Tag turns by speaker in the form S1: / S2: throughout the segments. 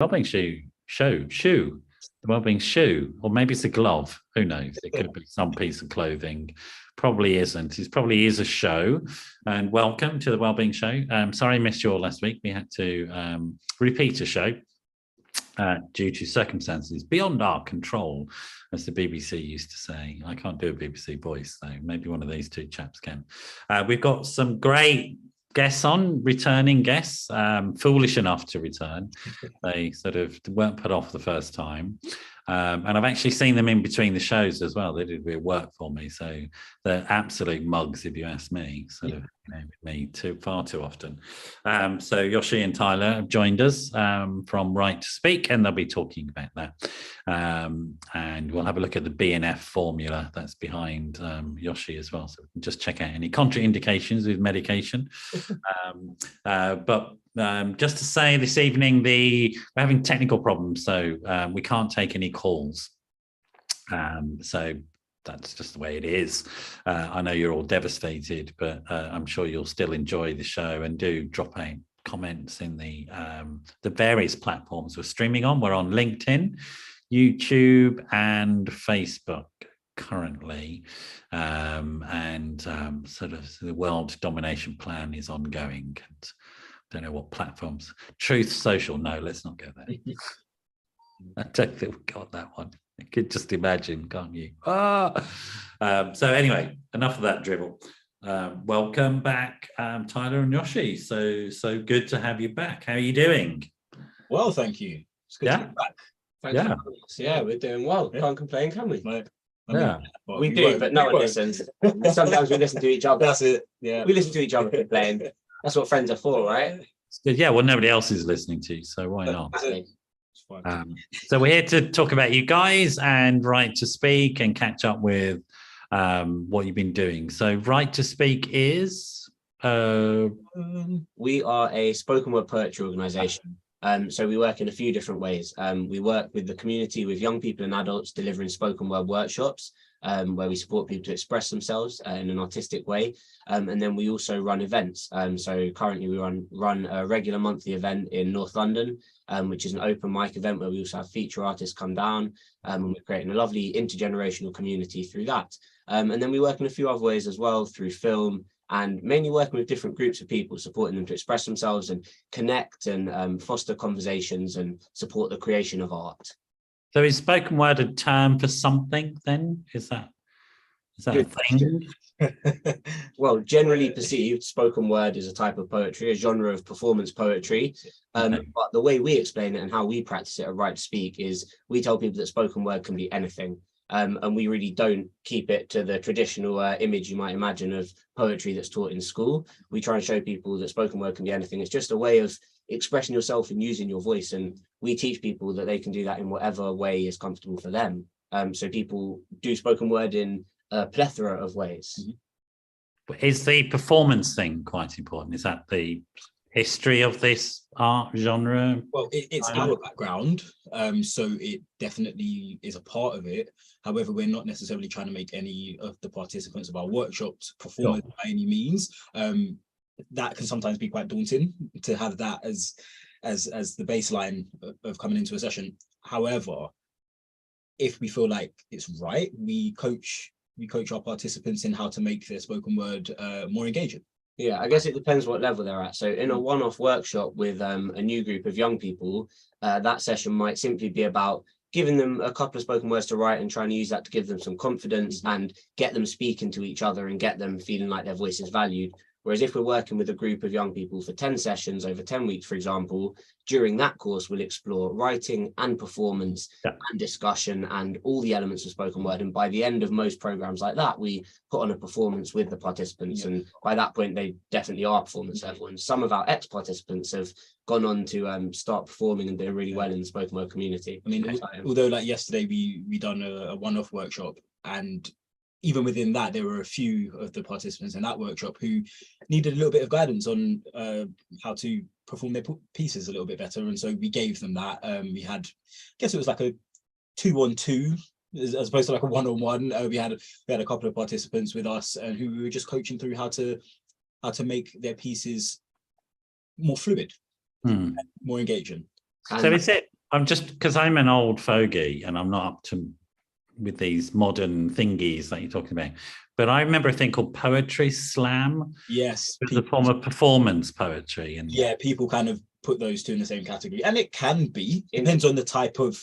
S1: Wellbeing shoe, the wellbeing shoe, or maybe it's a glove. Who knows? It could be some piece of clothing. Probably isn't. It probably is a show. And welcome to the Wellbeing Show. Sorry I missed you all last week. We had to repeat a show due to circumstances beyond our control, as the BBC used to say. I can't do a BBC voice, though. Maybe one of these two chaps can. We've got some great guests on, returning guests, foolish enough to return. They sort of weren't put off the first time. And I've actually seen them in between the shows as well. They did real work for me. So they're absolute mugs, if you ask me, sort of with me far too often. So Yossi and Tyler have joined us from Write2Speak, and they'll be talking about that. And we'll have a look at the BNF formula that's behind Yossi as well. So we can just check out any contraindications with medication. But just to say this evening, we're having technical problems, so we can't take any calls. So that's just the way it is. I know you're all devastated, but I'm sure you'll still enjoy the show, and do drop out comments in the various platforms we're streaming on. We're on LinkedIn, YouTube, and Facebook currently, and sort of the world domination plan is ongoing. And don't know what platforms. Truth Social. No, let's not go there. I don't think we got that one. You could just imagine, can't you? So anyway, enough of that dribble. Welcome back, Tyler and Yossi. So good to have you back. How are you doing?
S2: Well, thank you. It's good to be back.
S3: Thanks for having us. Yeah, we're doing well. Can't complain, can we?
S2: We
S3: do, but no one listens. Sometimes we listen to each other.
S2: That's it. Yeah,
S3: we listen to each other playing. That's what friends are for, right?
S1: Yeah, well, nobody else is listening to you, so why not? So we're here to talk about you guys and Write2Speak, and catch up with what you've been doing. So Write2Speak is
S3: we are a spoken word poetry organization. So we work in a few different ways. We work with the community, with young people and adults, delivering spoken word workshops, where we support people to express themselves in an artistic way. And then we also run events. So currently we run a regular monthly event in North London, which is an open mic event where we also have feature artists come down, and we're creating a lovely intergenerational community through that. And then we work in a few other ways as well, through film, and mainly working with different groups of people, supporting them to express themselves and connect and foster conversations and support the creation of art.
S1: So is spoken word a term for something then? Is that a thing?
S3: Well, generally perceived, spoken word is a type of poetry, a genre of performance poetry. But the way we explain it and how we practice it at Write2Speak is we tell people that spoken word can be anything. And we really don't keep it to the traditional image you might imagine of poetry that's taught in school. We try and show people that spoken word can be anything. It's just a way of expressing yourself and using your voice. And we teach people that they can do that in whatever way is comfortable for them. So people do spoken word in a plethora of ways.
S1: Is the performance thing quite important? Is that the history of this art genre?
S2: Well, it's our background, so it definitely is a part of it. However, we're not necessarily trying to make any of the participants of our workshops performers by any means. That can sometimes be quite daunting to have that as the baseline of coming into a session. However, if we feel like it's right, we coach our participants in how to make their spoken word more engaging.
S3: Yeah, I guess it depends what level they're at. So in a one-off workshop with a new group of young people, that session might simply be about giving them a couple of spoken words to write and trying to use that to give them some confidence and get them speaking to each other and get them feeling like their voice is valued. Whereas if we're working with a group of young people for 10 sessions over 10 weeks, for example, during that course, we'll explore writing and performance and discussion and all the elements of spoken word. And by the end of most programs like that, we put on a performance with the participants. And by that point, they definitely are performance level. And some of our ex-participants have gone on to start performing and doing really well in the spoken word community.
S2: I mean, although like yesterday, we done a one-off workshop, and even within that, there were a few of the participants in that workshop who needed a little bit of guidance on how to perform their pieces a little bit better. And so we gave them that. We had, I guess it was like a 2-on-2 as opposed to like a 1-on-1. We had a couple of participants with us and who we were just coaching through how to make their pieces more fluid, more engaging.
S1: So is it, I'm just, because I'm an old fogey and I'm not up to with these modern thingies that you're talking about, but I remember a thing called poetry slam.
S2: Yes.
S1: It was a form of performance poetry. And
S2: yeah, people kind of put those two in the same category. And it can be, depends on the type of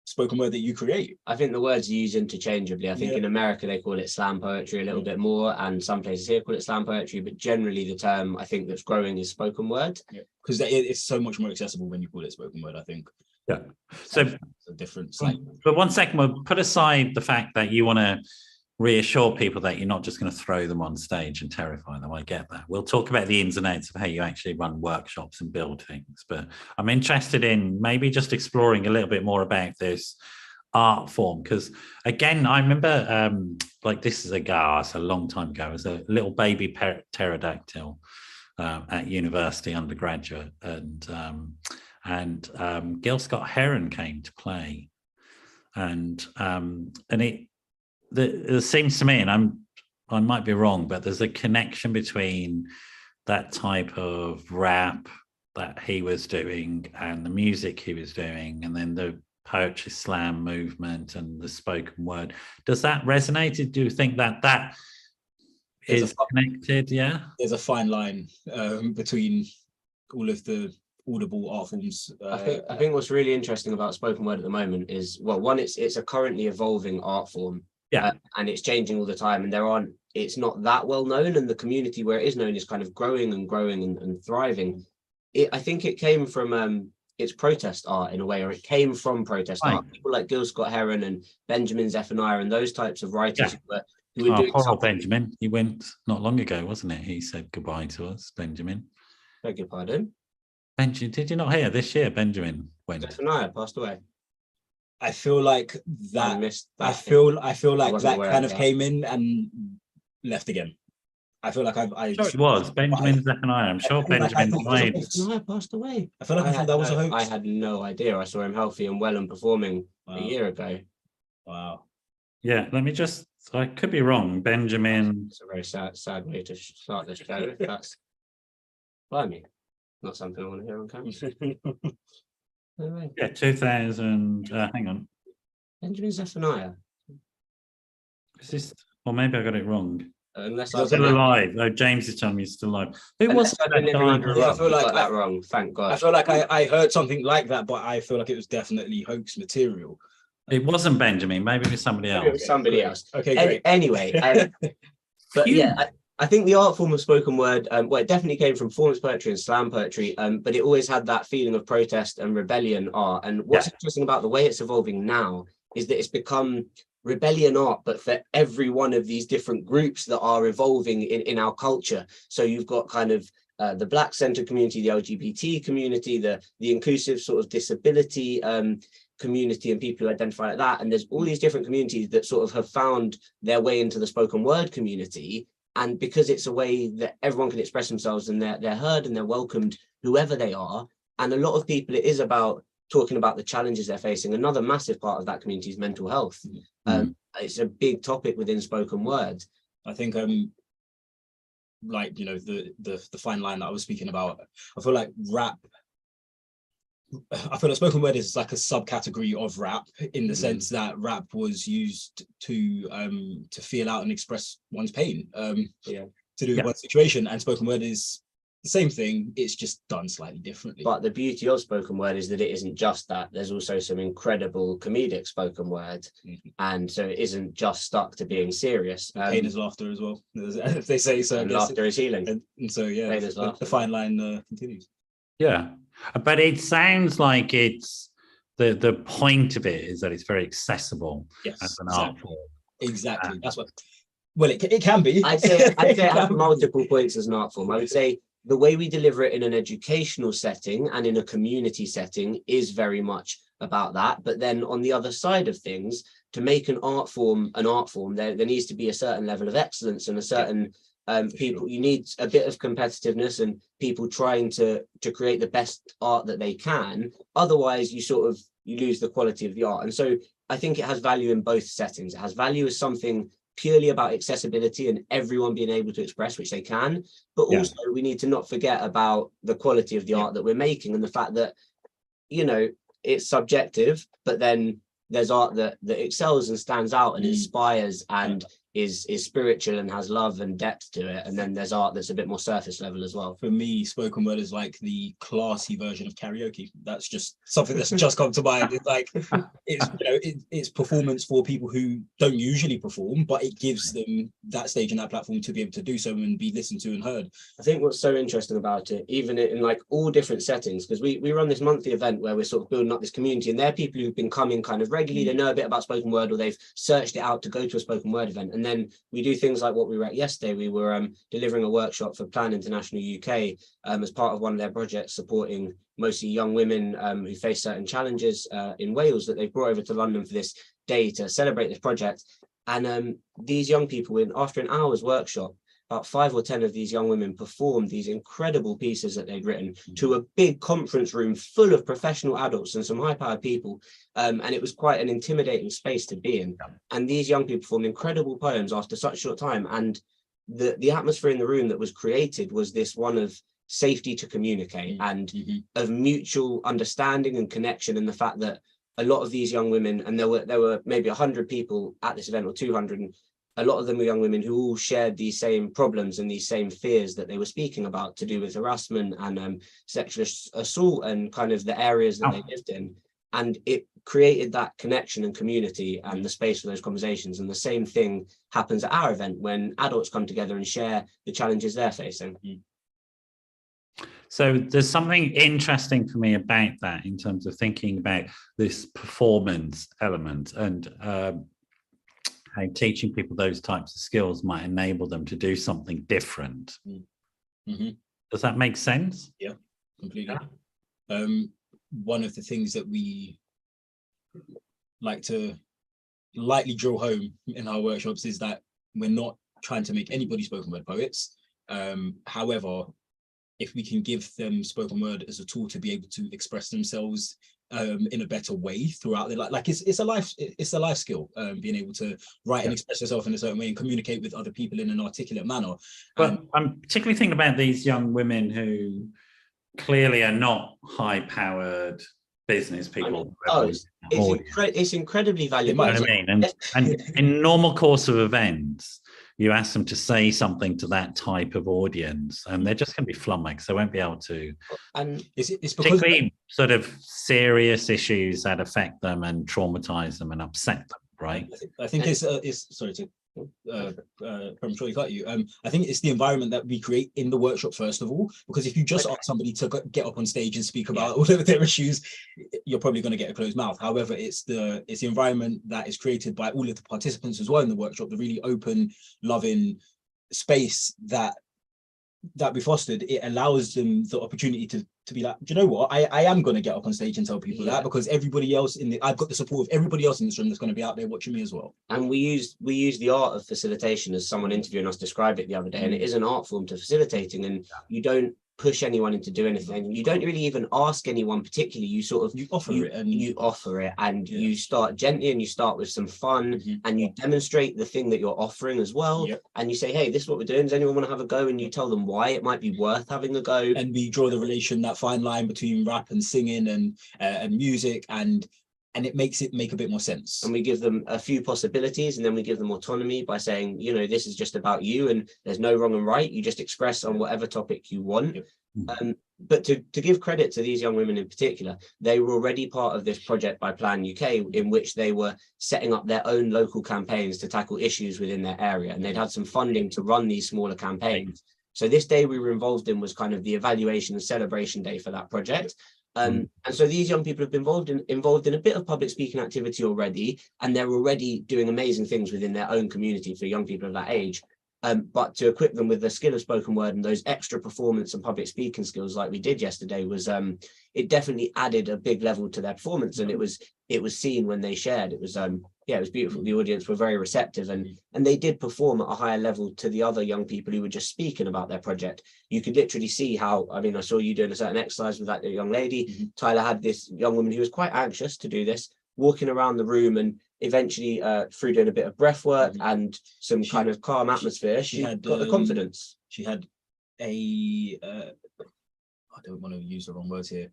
S2: spoken word that you create.
S3: I think the words are used interchangeably. I think in America they call it slam poetry a little bit more, and some places here call it slam poetry, but generally the term I think that's growing is spoken word.
S2: Because it's so much more accessible when you call it spoken word, I think.
S1: Yeah. So
S2: a difference. Like,
S1: but 1 second, we'll put aside the fact that you want to reassure people that you're not just going to throw them on stage and terrify them. I get that. We'll talk about the ins and outs of how you actually run workshops and build things. But I'm interested in maybe just exploring a little bit more about this art form, because again, I remember like this is it's a long time ago, as a little baby pterodactyl at university undergraduate, and Gil Scott Heron came to play, and it seems to me, and I might be wrong, but there's a connection between that type of rap that he was doing and the music he was doing, and then the poetry slam movement and the spoken word. Does that resonate? Do you think that is connected? Yeah,
S2: there's a fine line between all of the audible art forms.
S3: I think what's really interesting about spoken word at the moment is, well, one, it's a currently evolving art form. And it's changing all the time, and it's not that well known, and the community where it is known is kind of growing and thriving. I think it came from it's protest art in a way, or it came from protest art. People like Gil Scott Heron and Benjamin Zephaniah and those types of writers who were doing
S1: poor Benjamin. He went not long ago, wasn't it? He said goodbye to us, Benjamin.
S3: Beg your pardon?
S1: Benjamin, did you not hear this year? Benjamin went.
S3: Zephaniah passed away.
S2: I feel like that. I feel like that kind of came in and left again. I feel like I
S1: sure it was Benjamin Zephaniah. I'm sure Benjamin died.
S3: Zephaniah passed away.
S2: I feel like that was a hoax.
S3: I had no idea. I saw him healthy and well and performing a year ago.
S2: Wow.
S1: Yeah, let me just. I could be wrong. Benjamin.
S3: It's a very sad way to start this show. That's blimey, not something I want to hear on camera.
S1: Yeah, 2000. Hang on.
S3: Benjamin Zephaniah.
S1: Is this? Or maybe I got it wrong.
S3: Unless
S1: I'm still alive. Oh, James is telling me he's still alive. Who was that guy?
S3: I feel like that wrong. Thank God.
S2: I feel like I heard something like that, but I feel like it was definitely hoax material.
S1: It wasn't Benjamin. Maybe it was somebody else.
S3: It was somebody else.
S2: Okay, great.
S3: Anyway, but yeah, I think the art form of spoken word, well, it definitely came from performance poetry and slam poetry, but it always had that feeling of protest and rebellion art. And what's interesting about the way it's evolving now is that it's become rebellion art, but for every one of these different groups that are evolving in our culture. So you've got kind of the Black-centered community, the LGBT community, the inclusive sort of disability community and people who identify like that. And there's all these different communities that sort of have found their way into the spoken word community. And because it's a way that everyone can express themselves and they're heard and they're welcomed, whoever they are. And a lot of people, it is about talking about the challenges they're facing. Another massive part of that community is mental health. It's a big topic within spoken word.
S2: I think, like, you know, the fine line that I was speaking about, I feel like spoken word is like a subcategory of rap, in the sense that rap was used to feel out and express one's pain, to do with one situation, and spoken word is the same thing. It's just done slightly differently.
S3: But the beauty of spoken word is that it isn't just that. There's also some incredible comedic spoken word, and so it isn't just stuck to being serious.
S2: Pain is laughter as well, if they say so.
S3: And laughter is healing.
S2: And so the fine line continues. Yeah.
S1: But it sounds like it's the point of it is that it's very accessible as an art form.
S2: Exactly. That's what. Well, it can be.
S3: I'd say it has multiple points as an art form. I would say the way we deliver it in an educational setting and in a community setting is very much about that. But then on the other side of things, to make an art form, there needs to be a certain level of excellence and a certain people. You need a bit of competitiveness and people trying to create the best art that they can. Otherwise, you lose the quality of the art. And so I think it has value in both settings. It has value as something purely about accessibility and everyone being able to express, which they can. But also we need to not forget about the quality of the art that we're making and the fact that you know, it's subjective, but then there's art that excels and stands out and inspires and is spiritual and has love and depth to it. And then there's art that's a bit more surface level as well.
S2: For me, spoken word is like the classy version of karaoke. That's just something that's just come to mind. It's like it's performance for people who don't usually perform, but it gives them that stage and that platform to be able to do so and be listened to and heard.
S3: I think what's so interesting about it, even in like all different settings, because we run this monthly event where we're sort of building up this community, and they're people who've been coming kind of regularly. They know a bit about spoken word, or they've searched it out to go to a spoken word event. And then we do things like what we were at yesterday. We were delivering a workshop for Plan International UK as part of one of their projects, supporting mostly young women who face certain challenges in Wales, that they've brought over to London for this day to celebrate this project. And these young people, after an hour's workshop, about 5 or 10 of these young women performed these incredible pieces that they'd written to a big conference room full of professional adults and some high-powered people. And it was quite an intimidating space to be in. And these young people performed incredible poems after such a short time. And the atmosphere in the room that was created was this one of safety to communicate and of mutual understanding and connection, and the fact that a lot of these young women, and there were maybe 100 people at this event or 200, and a lot of them were young women who all shared these same problems and these same fears that they were speaking about, to do with harassment and sexual assault and kind of the areas that they lived in. And it created that connection and community and the space for those conversations. And the same thing happens at our event when adults come together and share the challenges they're facing.
S1: So there's something interesting for me about that in terms of thinking about this performance element, and how teaching people those types of skills might enable them to do something different. Does that make sense?
S2: Yeah, completely. One of the things that we like to lightly drill home in our workshops is that we're not trying to make anybody spoken word poets. However, if we can give them spoken word as a tool to be able to express themselves in a better way throughout their life, like it's a life skill, being able to write and express yourself in a certain way and communicate with other people in an articulate manner.
S1: But I'm particularly thinking about these young women who clearly are not high-powered business people.
S3: It's incredibly valuable.
S1: You know what I mean? And in normal course of events, you ask them to say something to that type of audience, and they're just going to be flummoxed. They won't be able to. And it's particularly sort of serious issues that affect them and traumatize them and upset them, right?
S2: I think it's sorry to prematurely cut you. I think it's the environment that we create in the workshop first of all, because if you just ask somebody to get up on stage and speak about all of their issues, you're probably going to get a closed mouth. However, it's the environment that is created by all of the participants as well in the workshop, the really open, loving space that we fostered. It allows them the opportunity to be like, do you know what, I am going to get up on stage and tell people that, because everybody else I've got the support of everybody else in this room that's going to be out there watching me as well.
S3: And we use the art of facilitation, as someone interviewing us described it the other day, and it is an art form to facilitating, and you don't push anyone into doing anything. You don't really even ask anyone particularly. You sort of you offer it and you start gently, and you start with some fun, and you demonstrate the thing that you're offering as well. And you say, hey, this is what we're doing. Does anyone want to have a go? And you tell them why it might be worth having a go.
S2: And we draw the relation, that fine line between rap and singing and music, and it makes it make a bit more sense.
S3: And we give them a few possibilities, and then we give them autonomy by saying, you know, this is just about you, and there's no wrong and right. You just express on whatever topic you want. But to give credit to these young women in particular, they were already part of this project by Plan UK, in which they were setting up their own local campaigns to tackle issues within their area, and they'd had some funding to run these smaller campaigns. So this day we were involved in was kind of the evaluation and celebration day for that project. And so these young people have been involved in a bit of public speaking activity already, and they're already doing amazing things within their own community for young people of that age. But to equip them with the skill of spoken word and those extra performance and public speaking skills like we did yesterday was it definitely added a big level to their performance, and it was seen when they shared. It was it was beautiful. The audience were very receptive, and they did perform at a higher level to the other young people who were just speaking about their project. You could literally see how, I mean, I saw you doing a certain exercise with that young lady. Tyler had this young woman who was quite anxious to do this, walking around the room, and eventually through doing a bit of breath work and some kind of calm atmosphere, she had got the confidence.
S2: She had I don't want to use the wrong words here.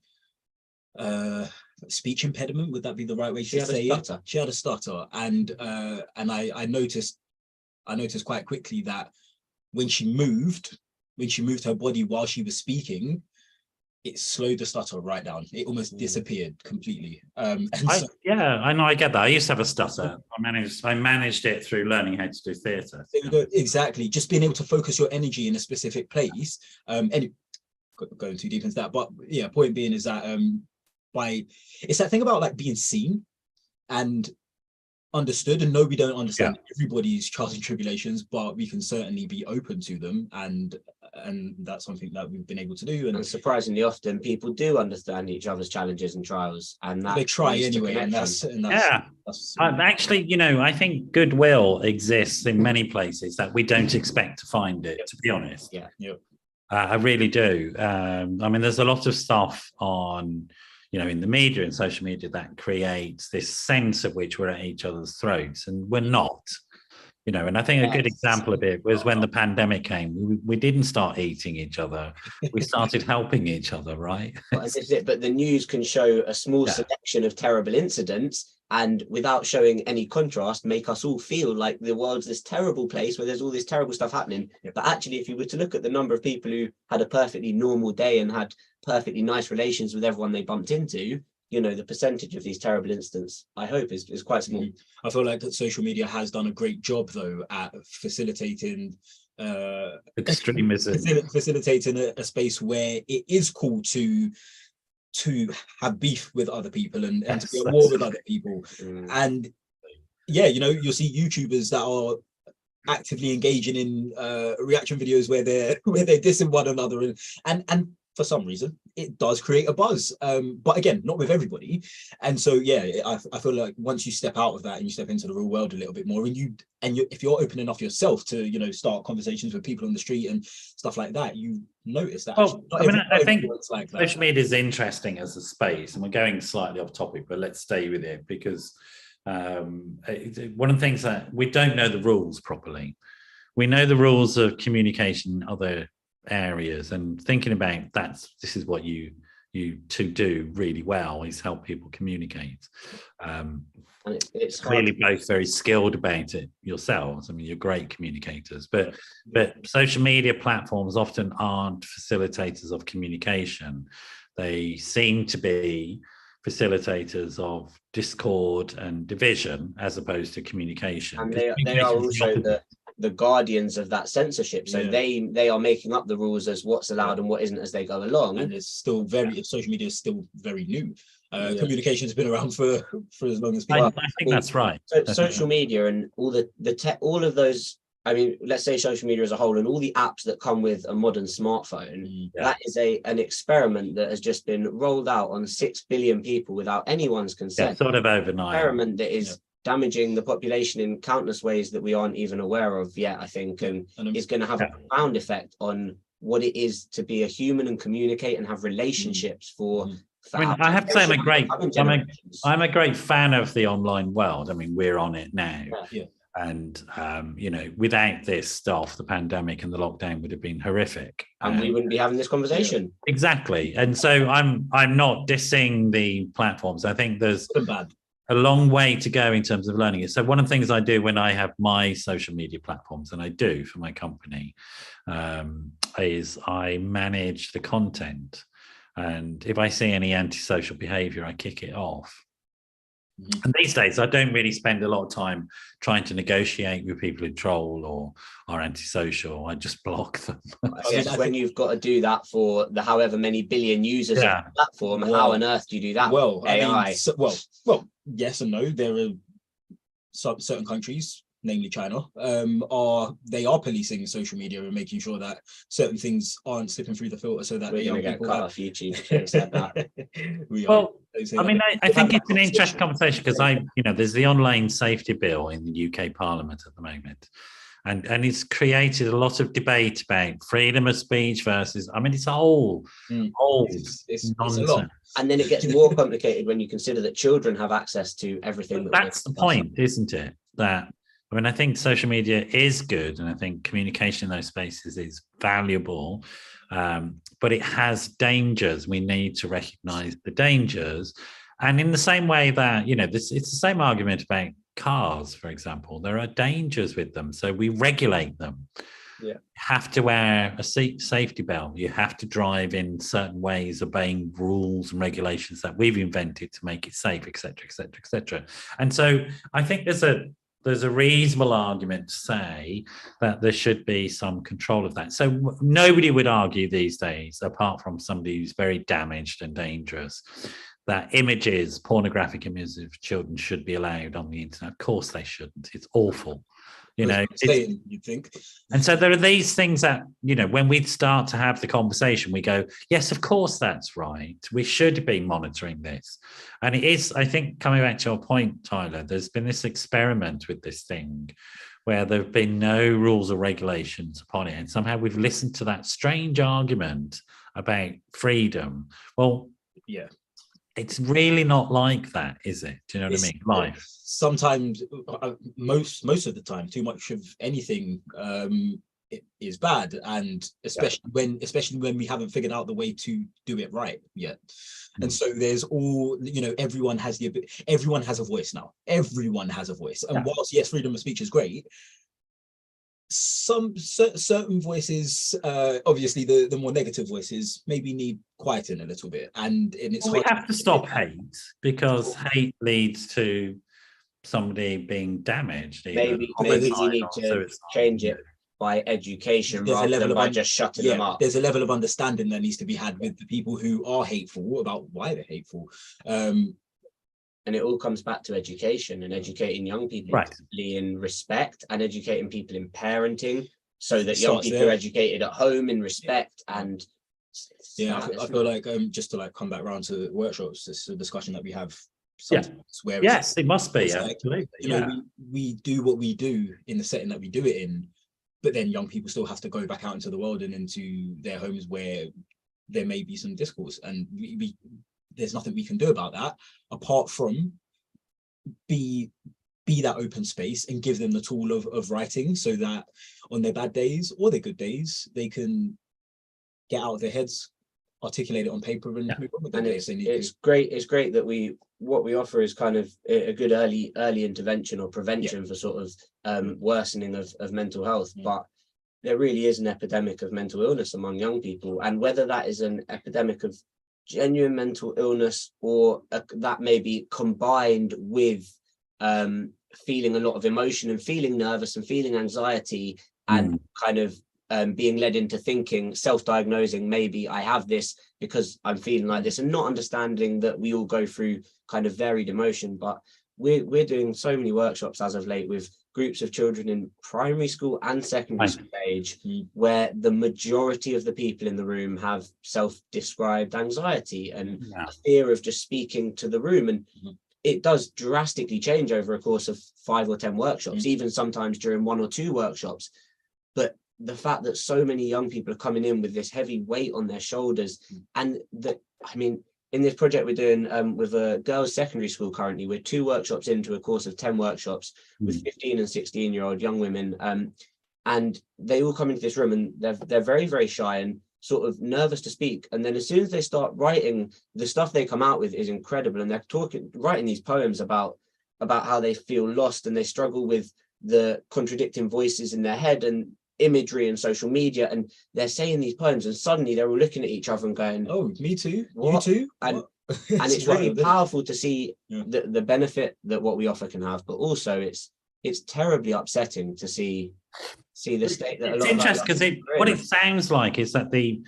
S2: speech impediment. Would that be the right way
S3: She
S2: to
S3: had a
S2: say
S3: stutter.
S2: it? She had a stutter, and I noticed quite quickly that when she moved her body while she was speaking, it slowed the stutter right down. It almost disappeared completely.
S1: Yeah, I know, I get that. I used to have a stutter. I managed it through learning how to do theatre.
S2: Exactly, just being able to focus your energy in a specific place. Going too deep into that, but yeah, point being is that it's that thing about like being seen and understood. And no, we don't understand everybody's trials and tribulations, but we can certainly be open to them, and that's something that we've been able to do. And
S3: surprisingly often people do understand each other's challenges and trials, and that
S2: they try anyway, and that's
S1: actually, you know, I think goodwill exists in many places that we don't expect to find it, to be honest. I really do. I mean, there's a lot of stuff on, you know, in the media and social media that creates this sense of which we're at each other's throats, and we're not, you know. And I think a good example of it was when the pandemic came. We didn't start eating each other. We started helping each other, right?
S3: But the news can show a small selection of terrible incidents, and without showing any contrast, make us all feel like the world's this terrible place where there's all this terrible stuff happening. But actually, if you were to look at the number of people who had a perfectly normal day and had perfectly nice relations with everyone they bumped into, you know, the percentage of these terrible incidents, I hope, is quite small.
S2: I feel like that social media has done a great job, though, at facilitating
S1: extremism,
S2: facilitating a space where it is cool to have beef with other people and to be at war with other people. And yeah, you know, you'll see YouTubers that are actively engaging in reaction videos where they're dissing one another, and for some reason it does create a buzz, but again, not with everybody. And so yeah, I feel like once you step out of that and you step into the real world a little bit more, and if you're open enough yourself to, you know, start conversations with people on the street and stuff like that, you notice that.
S1: Well, I think like social media is interesting as a space, and we're going slightly off topic, but let's stay with it, because one of the things that we don't know the rules properly. We know the rules of communication in other areas, and thinking about this is what you two do really well, is help people communicate.
S3: It's
S1: clearly both very skilled about it yourselves. I mean, you're great communicators, but social media platforms often aren't facilitators of communication. They seem to be facilitators of discord and division as opposed to communication.
S3: And they are also the guardians of that censorship. So they are making up the rules as what's allowed and what isn't as they go along.
S2: And it's still social media is still very new. Communication has been around for as long as people.
S1: I think that's right.
S3: So social media and all of those, I mean, let's say social media as a whole and all the apps that come with a modern smartphone, that is an experiment that has just been rolled out on 6 billion people without anyone's consent.
S1: Sort of overnight.
S3: Experiment that is damaging the population in countless ways that we aren't even aware of yet, I think, and is going to have a profound effect on what it is to be a human and communicate and have relationships for.
S1: I mean, I have to say, I'm a great fan of the online world. I mean, we're on it now. And, you know, without this stuff, the pandemic and the lockdown would have been horrific.
S3: And we wouldn't be having this conversation.
S1: Exactly. And so I'm not dissing the platforms. I think there's a long way to go in terms of learning it. So one of the things I do when I have my social media platforms, and I do for my company, is I manage the content. And if I see any antisocial behavior, I kick it off. And these days, I don't really spend a lot of time trying to negotiate with people who troll or are antisocial. I just block them.
S3: When you've got to do that for the however many billion users of the platform, how on earth do you do that?
S2: Well,
S3: AI.
S2: Well, yes and no. There are certain countries, namely China, are policing social media and making sure that certain things aren't slipping through the filter, so that
S3: we're going to get cut off YouTube.
S1: I mean, I think it's an interesting conversation because there's the online safety bill in the UK Parliament at the moment, and it's created a lot of debate about freedom of speech versus. I mean, it's old nonsense.
S2: It's a lot.
S3: And then it gets more complicated when you consider that children have access to everything.
S1: That's the point, isn't it? That I mean, I think social media is good, and I think communication in those spaces is valuable, but it has dangers. We need to recognize the dangers. And in the same way that, it's the same argument about cars, for example. There are dangers with them, so we regulate them.
S3: Yeah.
S1: You have to wear a safety belt. You have to drive in certain ways, obeying rules and regulations that we've invented to make it safe, etc., etc., etc. And so I think there's a reasonable argument to say that there should be some control of that. So nobody would argue these days, apart from somebody who's very damaged and dangerous, that pornographic images of children should be allowed on the internet. Of course they shouldn't. It's awful.
S2: You'd think.
S1: And so there are these things that, when we start to have the conversation, we go, yes, of course, that's right. We should be monitoring this. And it is, I think, coming back to your point, Tyler, there's been this experiment with this thing where there have been no rules or regulations upon it. And somehow we've listened to that strange argument about freedom. Well,
S2: yeah.
S1: It's really not like that, is it? Do you know what I mean? Life.
S2: Sometimes, most of the time, too much of anything is bad, and especially when we haven't figured out the way to do it right yet. And so there's everyone has a voice now. Everyone has a voice, and whilst yes, freedom of speech is great, some certain voices, obviously the more negative voices, maybe need quieting a little bit, and it's
S1: we have to stop hate, because hate leads to somebody being damaged.
S3: Maybe we need to change it by education rather than by just shutting them up.
S2: There's a level of understanding that needs to be had with the people who are hateful about why they're hateful.
S3: And it all comes back to education and educating young people in respect, and educating people in parenting, so that young people are educated at home in respect. And
S2: I feel like just to come back around to workshops, it's a discussion that we have.
S1: Where it must be. Absolutely.
S2: We do what we do in the setting that we do it in, but then young people still have to go back out into the world and into their homes where there may be some discourse, and there's nothing we can do about that apart from be that open space and give them the tool of writing, so that on their bad days or their good days, they can get out of their heads, articulate it on paper, and move on with their days.
S3: It's great that what we offer is kind of a good early intervention or prevention for sort of worsening of mental health. But there really is an epidemic of mental illness among young people, and whether that is an epidemic of genuine mental illness or that may be combined with feeling a lot of emotion and feeling nervous and feeling anxiety and kind of being led into thinking, self-diagnosing, maybe I have this because I'm feeling like this, and not understanding that we all go through kind of varied emotion. But we're doing so many workshops as of late with groups of children in primary school and secondary school age, where the majority of the people in the room have self-described anxiety and a fear of just speaking to the room. And it does drastically change over a course of 5 or 10 workshops, even sometimes during 1 or 2 workshops. But the fact that so many young people are coming in with this heavy weight on their shoulders, and that, I mean, in this project we're doing with a girls' secondary school currently, we're 2 workshops into a course of 10 workshops with 15 and 16-year-old young women, and they all come into this room and they're very, very shy and sort of nervous to speak. And then as soon as they start writing, the stuff they come out with is incredible, and they're writing these poems about how they feel lost, and they struggle with the contradicting voices in their head and imagery and social media, and they're saying these poems, and suddenly they're all looking at each other and going,
S2: oh, me too,
S3: what?
S2: You too.
S3: And it's really powerful to see the benefit that what we offer can have, but also it's terribly upsetting to see the state that
S1: it's interesting, because what it sounds like is that the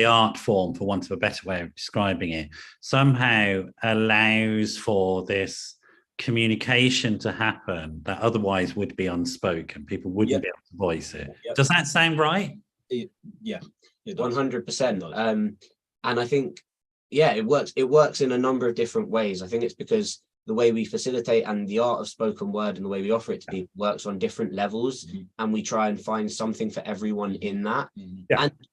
S1: art form, for want of a better way of describing it, somehow allows for this communication to happen that otherwise would be unspoken. People wouldn't be able to voice it. Does that sound right?
S3: 100%. And I think it works in a number of different ways. I think it's because the way we facilitate and the art of spoken word and the way we offer it to people works on different levels, and we try and find something for everyone in that.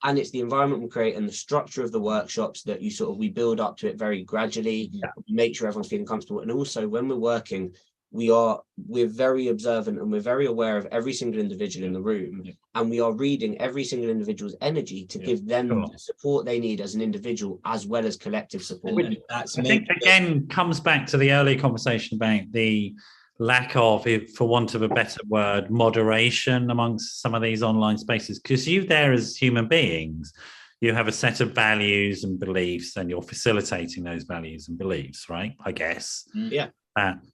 S3: And it's the environment we create and the structure of the workshops that we build up to it very gradually. We make sure everyone's feeling comfortable. And also when we're working, we're very observant and we're very aware of every single individual in the room, and we are reading every single individual's energy to give them the support they need as an individual as well as collective support.
S1: I think again comes back to the earlier conversation about the lack of, for want of a better word, moderation amongst some of these online spaces, because you there as human beings, you have a set of values and beliefs and you're facilitating those values and beliefs, right? I guess.
S3: Yeah.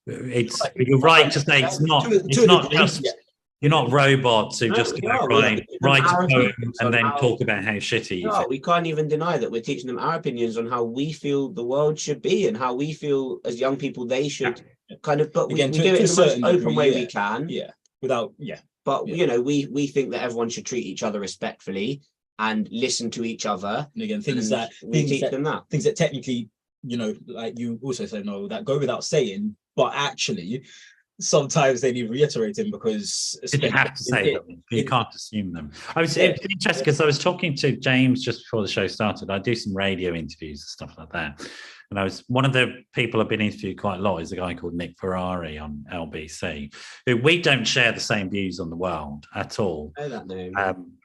S1: You're right to say it's not just you're not robots who just write a poem and then talk about how shitty you feel.
S3: We can't even deny that we're teaching them our opinions on how we feel the world should be and how we feel as young people they should kind of, but we do it in the most open way we can. But you know, we think that everyone should treat each other respectfully and listen to each other.
S2: And again, things that technically, you know, like you also said, no, that go without saying, but actually sometimes they need reiterating because
S1: you have to say them. You can't assume them. It's interesting because I was talking to James just before the show started. I do some radio interviews and stuff like that. And one of the people I've been interviewed quite a lot is a guy called Nick Ferrari on LBC, who we don't share the same views on the world at all.
S3: I know that name.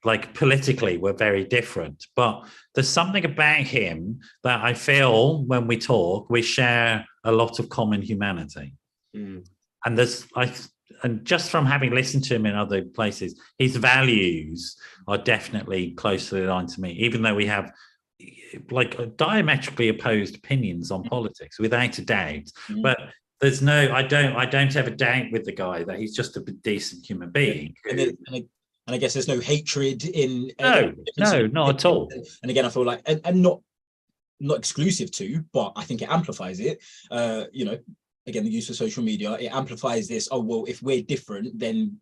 S1: Like politically, we're very different, but there's something about him that I feel when we talk, we share a lot of common humanity. And and just from having listened to him in other places, his values are definitely closely aligned to me, even though we have like diametrically opposed opinions on politics, without a doubt. But there's I don't ever doubt with the guy that he's just a decent human being.
S2: And I guess there's no hatred in
S1: no, not at all.
S2: And again, I feel like and not exclusive to, but I think it amplifies it. You know, again, the use of social media, it amplifies this. Oh well, if we're different, then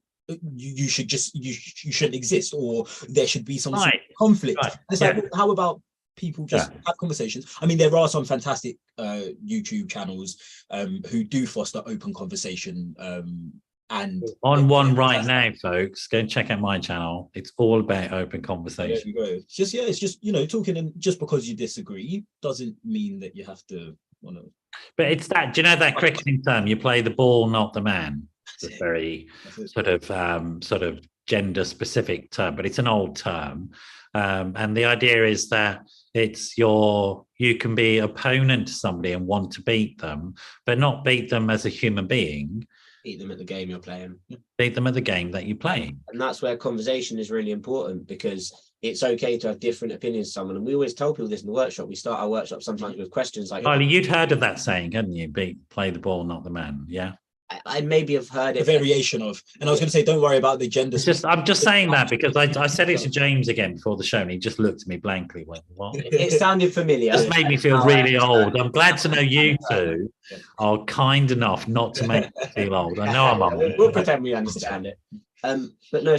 S2: you shouldn't exist, or there should be some sort of conflict. It's like, well, how about people just have conversations? I mean, there are some fantastic YouTube channels who do foster open conversation. And
S1: on one right now, folks, go and check out my channel. It's all about open conversation.
S2: There you go. It's just you know, talking, and just because you disagree doesn't mean that you have to want to.
S1: But it's that, do you know that cricketing term? You play the ball, not the man. It's a very sort of gender specific term, but it's an old term. And the idea is that you can be opponent to somebody and want to beat them, but not beat them as a human being.
S3: Beat them at the game you're playing.
S1: Beat them at the game that you're playing.
S3: And that's where conversation is really important, because it's okay to have different opinions of someone. And we always tell people this in the workshop. We start our workshop sometimes with questions like...
S1: Riley, you'd heard of that saying, hadn't you? Play the ball, not the man. Yeah.
S3: I maybe have heard it.
S2: A variation of, and I was going to say, don't worry about the gender.
S1: I'm just saying that because I said it to James again before the show, and he just looked at me blankly. Went, what?
S3: It sounded familiar.
S1: It just made me feel really old. I'm glad to know you two are kind enough not to make me feel old. I know I'm old.
S3: We'll pretend we understand it. But no,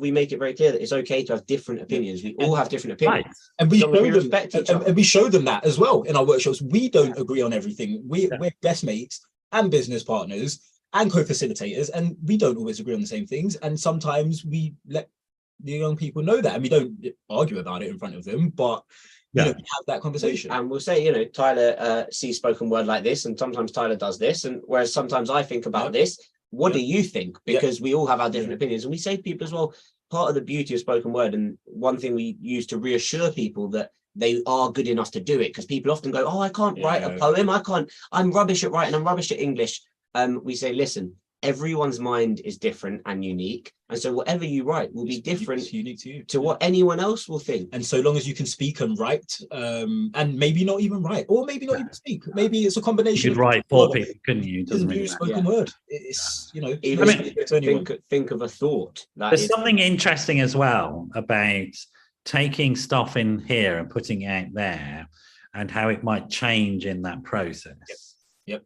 S3: we make it very clear that it's okay to have different opinions. We all have different opinions,
S2: right. And we show them that as well in our workshops. We don't agree on everything. We're best mates and business partners and co-facilitators, and we don't always agree on the same things. And sometimes we let the young people know that, and we don't argue about it in front of them, but you know, we have that conversation.
S3: And we'll say, you know, Tyler sees spoken word like this, and sometimes Tyler does this, and whereas sometimes I think about this. What do you think? Because we all have our different opinions. And we say to people as well, part of the beauty of spoken word, and one thing we use to reassure people that they are good enough to do it, because people often go, oh, I can't write a poem. I'm rubbish at writing. I'm rubbish at English. We say, listen, everyone's mind is different and unique. And so whatever you write will be different,
S2: it's unique to you,
S3: to what anyone else will think.
S2: And so long as you can speak and write, and maybe not even write, or maybe not even speak, maybe it's a combination.
S1: You could write for people, couldn't you?
S2: Doesn't really spoken word. It's, you know,
S3: even think of a thought.
S1: There's something interesting as well about taking stuff in here and putting it out there, and how it might change in that process.
S2: Yep.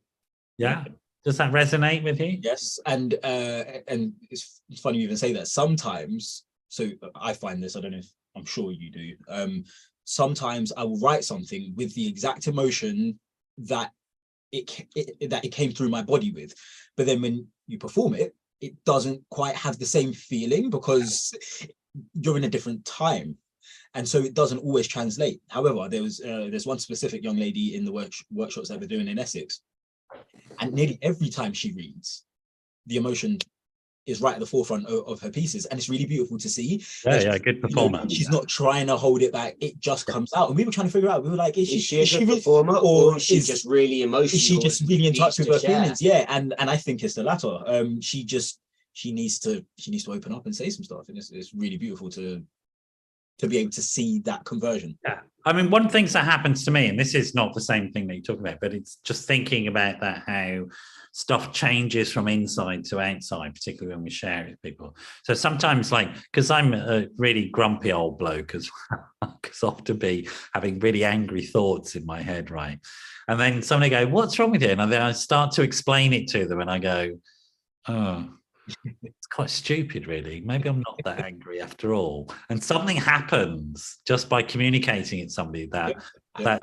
S1: Yeah. Does that resonate with you?
S2: Yes, and it's funny you even say that. Sometimes, so I find this, I don't know if, I'm sure you do, sometimes I will write something with the exact emotion that it came through my body with, but then when you perform it, it doesn't quite have the same feeling because you're in a different time. And so it doesn't always translate. However, there's one specific young lady in the workshops that we're doing in Essex, And nearly every time she reads, the emotion is right at the forefront of her pieces, and it's really beautiful to see.
S1: Yeah, good performance.
S2: She's not trying to hold it back; it just comes out. And we were trying to figure out. We were like, is she
S3: a good performer, or is she just really emotional?
S2: Is she just really in touch with her feelings? Yeah, and I think it's the latter. She needs to open up and say some stuff, and it's really beautiful to be able to see that conversion.
S1: Yeah, I mean, one thing that happens to me, and this is not the same thing that you're talking about, but it's just thinking about that, how stuff changes from inside to outside, particularly when we share it with people. So sometimes, like, because I'm a really grumpy old bloke as well, because often be having really angry thoughts in my head, right? And then somebody go, "What's wrong with you?" And then I start to explain it to them, and I go, "Oh, it's quite stupid, really. Maybe I'm not that angry after all." And something happens just by communicating it to somebody that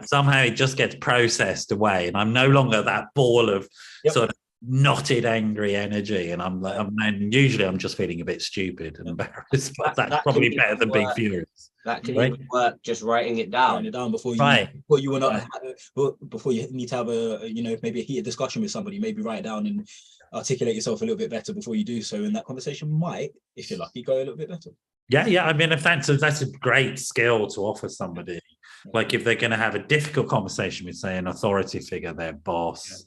S1: somehow it just gets processed away, and I'm no longer that ball of sort of knotted angry energy. And and usually I'm just feeling a bit stupid and embarrassed. But that's probably better than being furious.
S3: That can even work, just writing it down.
S2: Before you need to have maybe a heated discussion with somebody. Maybe write it down and articulate yourself a little bit better before you do so, and that conversation might, if you're lucky, go a little bit better.
S1: Yeah. I mean, if that's a great skill to offer somebody, like if they're going to have a difficult conversation with, say, an authority figure, their boss,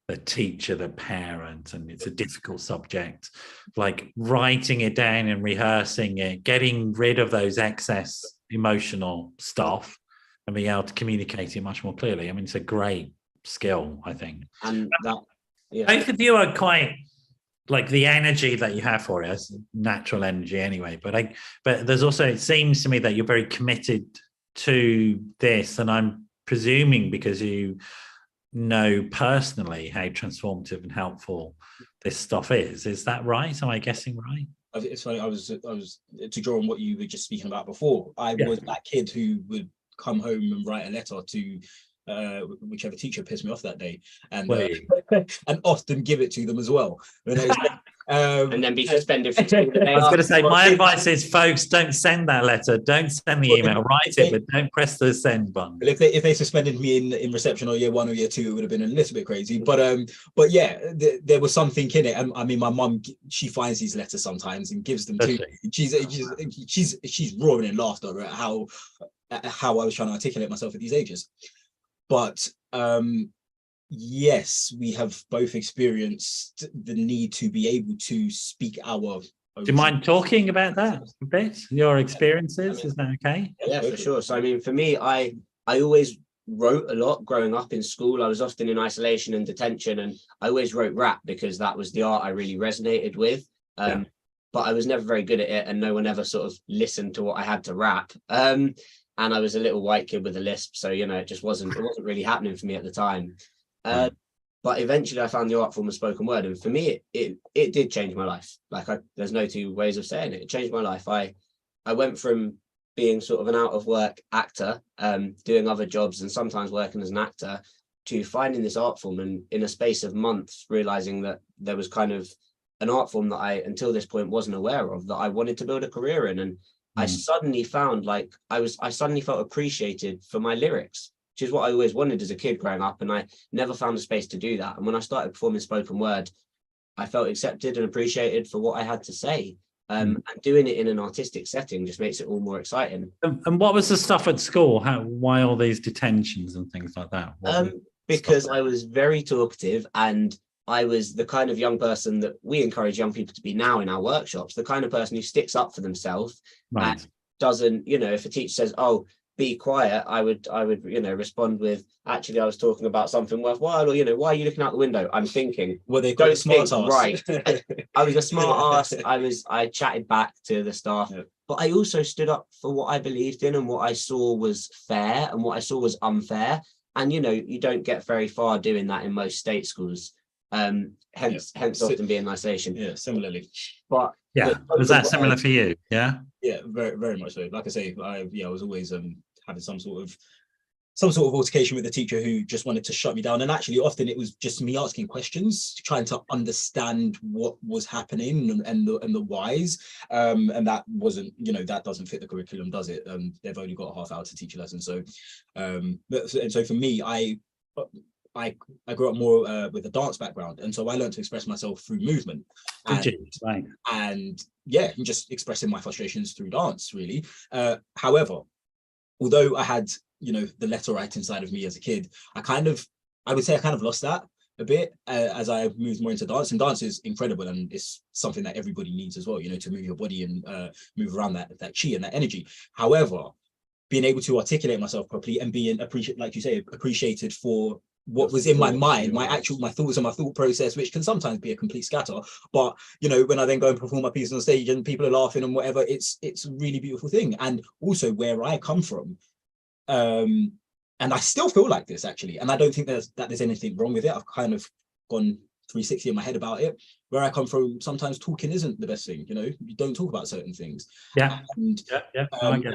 S1: their teacher, their parent, and it's a difficult subject, like writing it down and rehearsing it, getting rid of those excess emotional stuff and being able to communicate it much more clearly. I mean, it's a great skill, I think.
S3: And that,
S1: both of you are quite, like, the energy that you have for it is natural energy anyway, but there's also, it seems to me that you're very committed to this, and I'm presuming because you know personally how transformative and helpful this stuff is that right? Am I guessing right?
S2: It's funny, I was to draw on what you were just speaking about before. I was that kid who would come home and write a letter to whichever teacher pissed me off that day, and and often give it to them as well.
S3: And then be suspended for 2 days.
S1: I was going to say, my advice is, folks, don't send that letter, don't send the email, write it, but don't press the send button.
S2: If they suspended me in reception or year 1 or year 2, it would have been a little bit crazy. But yeah, there was something in it. I mean, my mum, she finds these letters sometimes and gives them to me. She's roaring in laughter at how I was trying to articulate myself at these ages. But yes, we have both experienced the need to be able to speak our.
S1: Do you mind talking about that a bit? Your experiences, is that okay?
S3: Yeah, for sure. So I mean, for me, I always wrote a lot growing up in school. I was often in isolation and detention, and I always wrote rap because that was the art I really resonated with. But I was never very good at it, and no one ever sort of listened to what I had to rap. And I was a little white kid with a lisp, so it wasn't really happening for me at the time. But eventually I found the art form of spoken word, and for me it did change my life. There's no two ways of saying it. It changed my life. I went from being sort of an out of work actor, doing other jobs and sometimes working as an actor, to finding this art form, and in a space of months realizing that there was kind of an art form that I until this point wasn't aware of, that I wanted to build a career in. And I suddenly found I suddenly felt appreciated for my lyrics, which is what I always wanted as a kid growing up, and I never found a space to do that. And when I started performing spoken word, I felt accepted and appreciated for what I had to say. And doing it in an artistic setting just makes it all more exciting.
S1: And what was the stuff at school? Why all these detentions and things like that?
S3: Because I was very talkative, and I was the kind of young person that we encourage young people to be now in our workshops, the kind of person who sticks up for themselves and doesn't, if a teacher says, "Oh, be quiet," I would respond with, "Actually, I was talking about something worthwhile," or "Why are you looking out the window?" I'm thinking,
S2: well, they don't smart ass.
S3: Right. I was a smart ass. I chatted back to the staff, but I also stood up for what I believed in and what I saw was fair and what I saw was unfair. And you don't get very far doing that in most state schools. Hence often being isolation.
S2: Yeah, similarly.
S3: But
S1: was that similar for you? Yeah,
S2: very, very much so. Like I say, I was always having some sort of altercation with the teacher who just wanted to shut me down. And actually, often it was just me asking questions, trying to understand what was happening and the whys. And that wasn't, that doesn't fit the curriculum, does it? They've only got a half hour to teach a lesson. So, and so for me, I grew up more with a dance background, and so I learned to express myself through movement.
S1: Right.
S2: And yeah, just expressing my frustrations through dance, really. However, although I had, you know, the letter writing side of me as a kid, I would say I kind of lost that a bit as I moved more into dance. And dance is incredible, and it's something that everybody needs as well, you know, to move your body and move around that chi and that energy. However, being able to articulate myself properly and being like you say, appreciated for what was in my mind, my thoughts and my thought process, which can sometimes be a complete scatter. But, you know, when I then go and perform my piece on stage and people are laughing and whatever, it's a really beautiful thing. And also where I come from, and I still feel like this actually, and I don't think there's anything wrong with it. I've kind of gone 360 in my head about it. Where I come from, sometimes talking isn't the best thing, you know, you don't talk about certain things.
S1: Yeah.
S2: And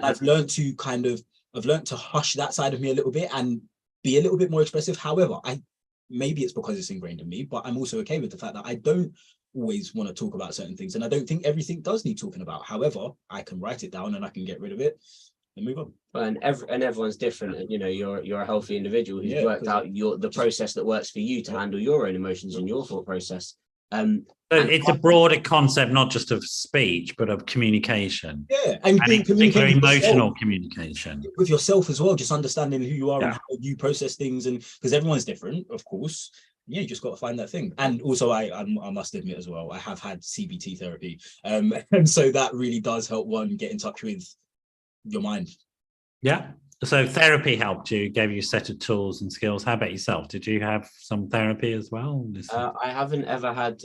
S2: I've learned to hush that side of me a little bit and be a little bit more expressive. However, maybe it's because it's ingrained in me, but I'm also okay with the fact that I don't always want to talk about certain things, and I don't think everything does need talking about. However, I can write it down and I can get rid of it and move on.
S3: And everyone's different, and you know, you're a healthy individual who's worked out the process that works for you to handle your own emotions and your thought process.
S1: So it's a broader concept, not just of speech, but of communication.
S2: Yeah,
S1: and communicating emotional communication
S2: with yourself as well, just understanding who you are and how you process things, and because everyone's different, of course. Yeah, you just got to find that thing. And also, I must admit as well, I have had CBT therapy, and so that really does help one get in touch with your mind.
S1: Yeah. So therapy helped you, gave you a set of tools and skills. How about yourself? Did you have some therapy as well?
S3: I haven't ever had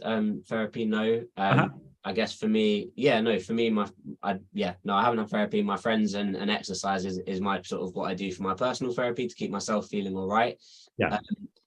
S3: therapy, no. I guess for me, I haven't had therapy. My friends and exercise is my sort of what I do for my personal therapy to keep myself feeling all right.
S2: Yeah.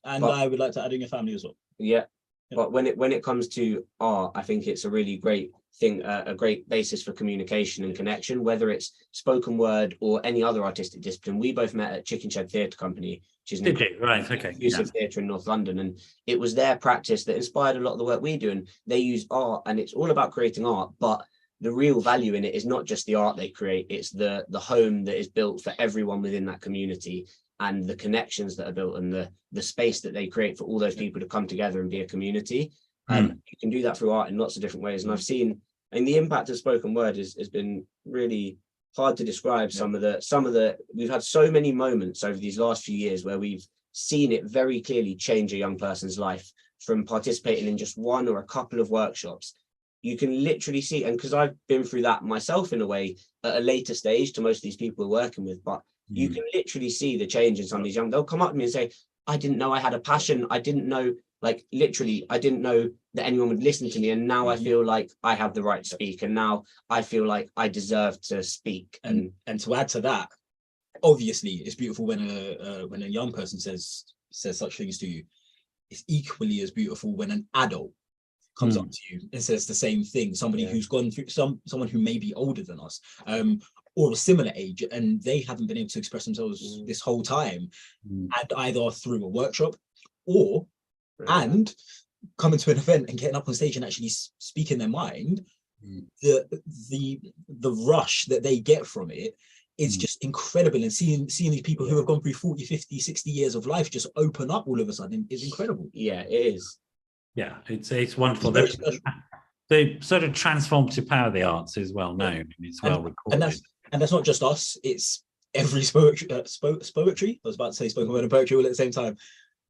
S2: And I would like to add in your family as well.
S3: Yeah. But when it comes to art, I think it's a really great thing, a great basis for communication and connection, whether it's spoken word or any other artistic discipline. We both met at Chicken Shed Theatre Company, which is an inclusive theatre in North London, and it was their practice that inspired a lot of the work we do. And they use art, and it's all about creating art, but the real value in it is not just the art they create, it's the home that is built for everyone within that community, and the connections that are built, and the space that they create for all those people to come together and be a community. You can do that through art in lots of different ways. And I've seen, and the impact of spoken word has been really hard to describe. Some of the, we've had so many moments over these last few years where we've seen it very clearly change a young person's life from participating in just one or a couple of workshops. You can literally see, and because I've been through that myself in a way at a later stage to most of these people we're working with, but you can literally see the change in some of these young, they'll come up to me and say, I didn't know I had a passion. I didn't know, like literally, I didn't know that anyone would listen to me. And now I feel like I have the right to speak. And now I feel like I deserve to speak.
S2: And to add to that, obviously it's beautiful when a young person says such things to you. It's equally as beautiful when an adult comes up to you and says the same thing. Somebody who's gone through, someone who may be older than us, or a similar age, and they haven't been able to express themselves this whole time, and either through a workshop or and coming to an event and getting up on stage and actually speaking their mind, the rush that they get from it is just incredible. And seeing these people who have gone through 40, 50, 60 years of life just open up all of a sudden is incredible.
S3: Yeah, it is.
S1: Yeah, it's wonderful. The sort of transformative power of the arts is well known and it's well recorded.
S2: And that's not just us, it's every poetry. I was about to say spoken word and poetry all at the same time.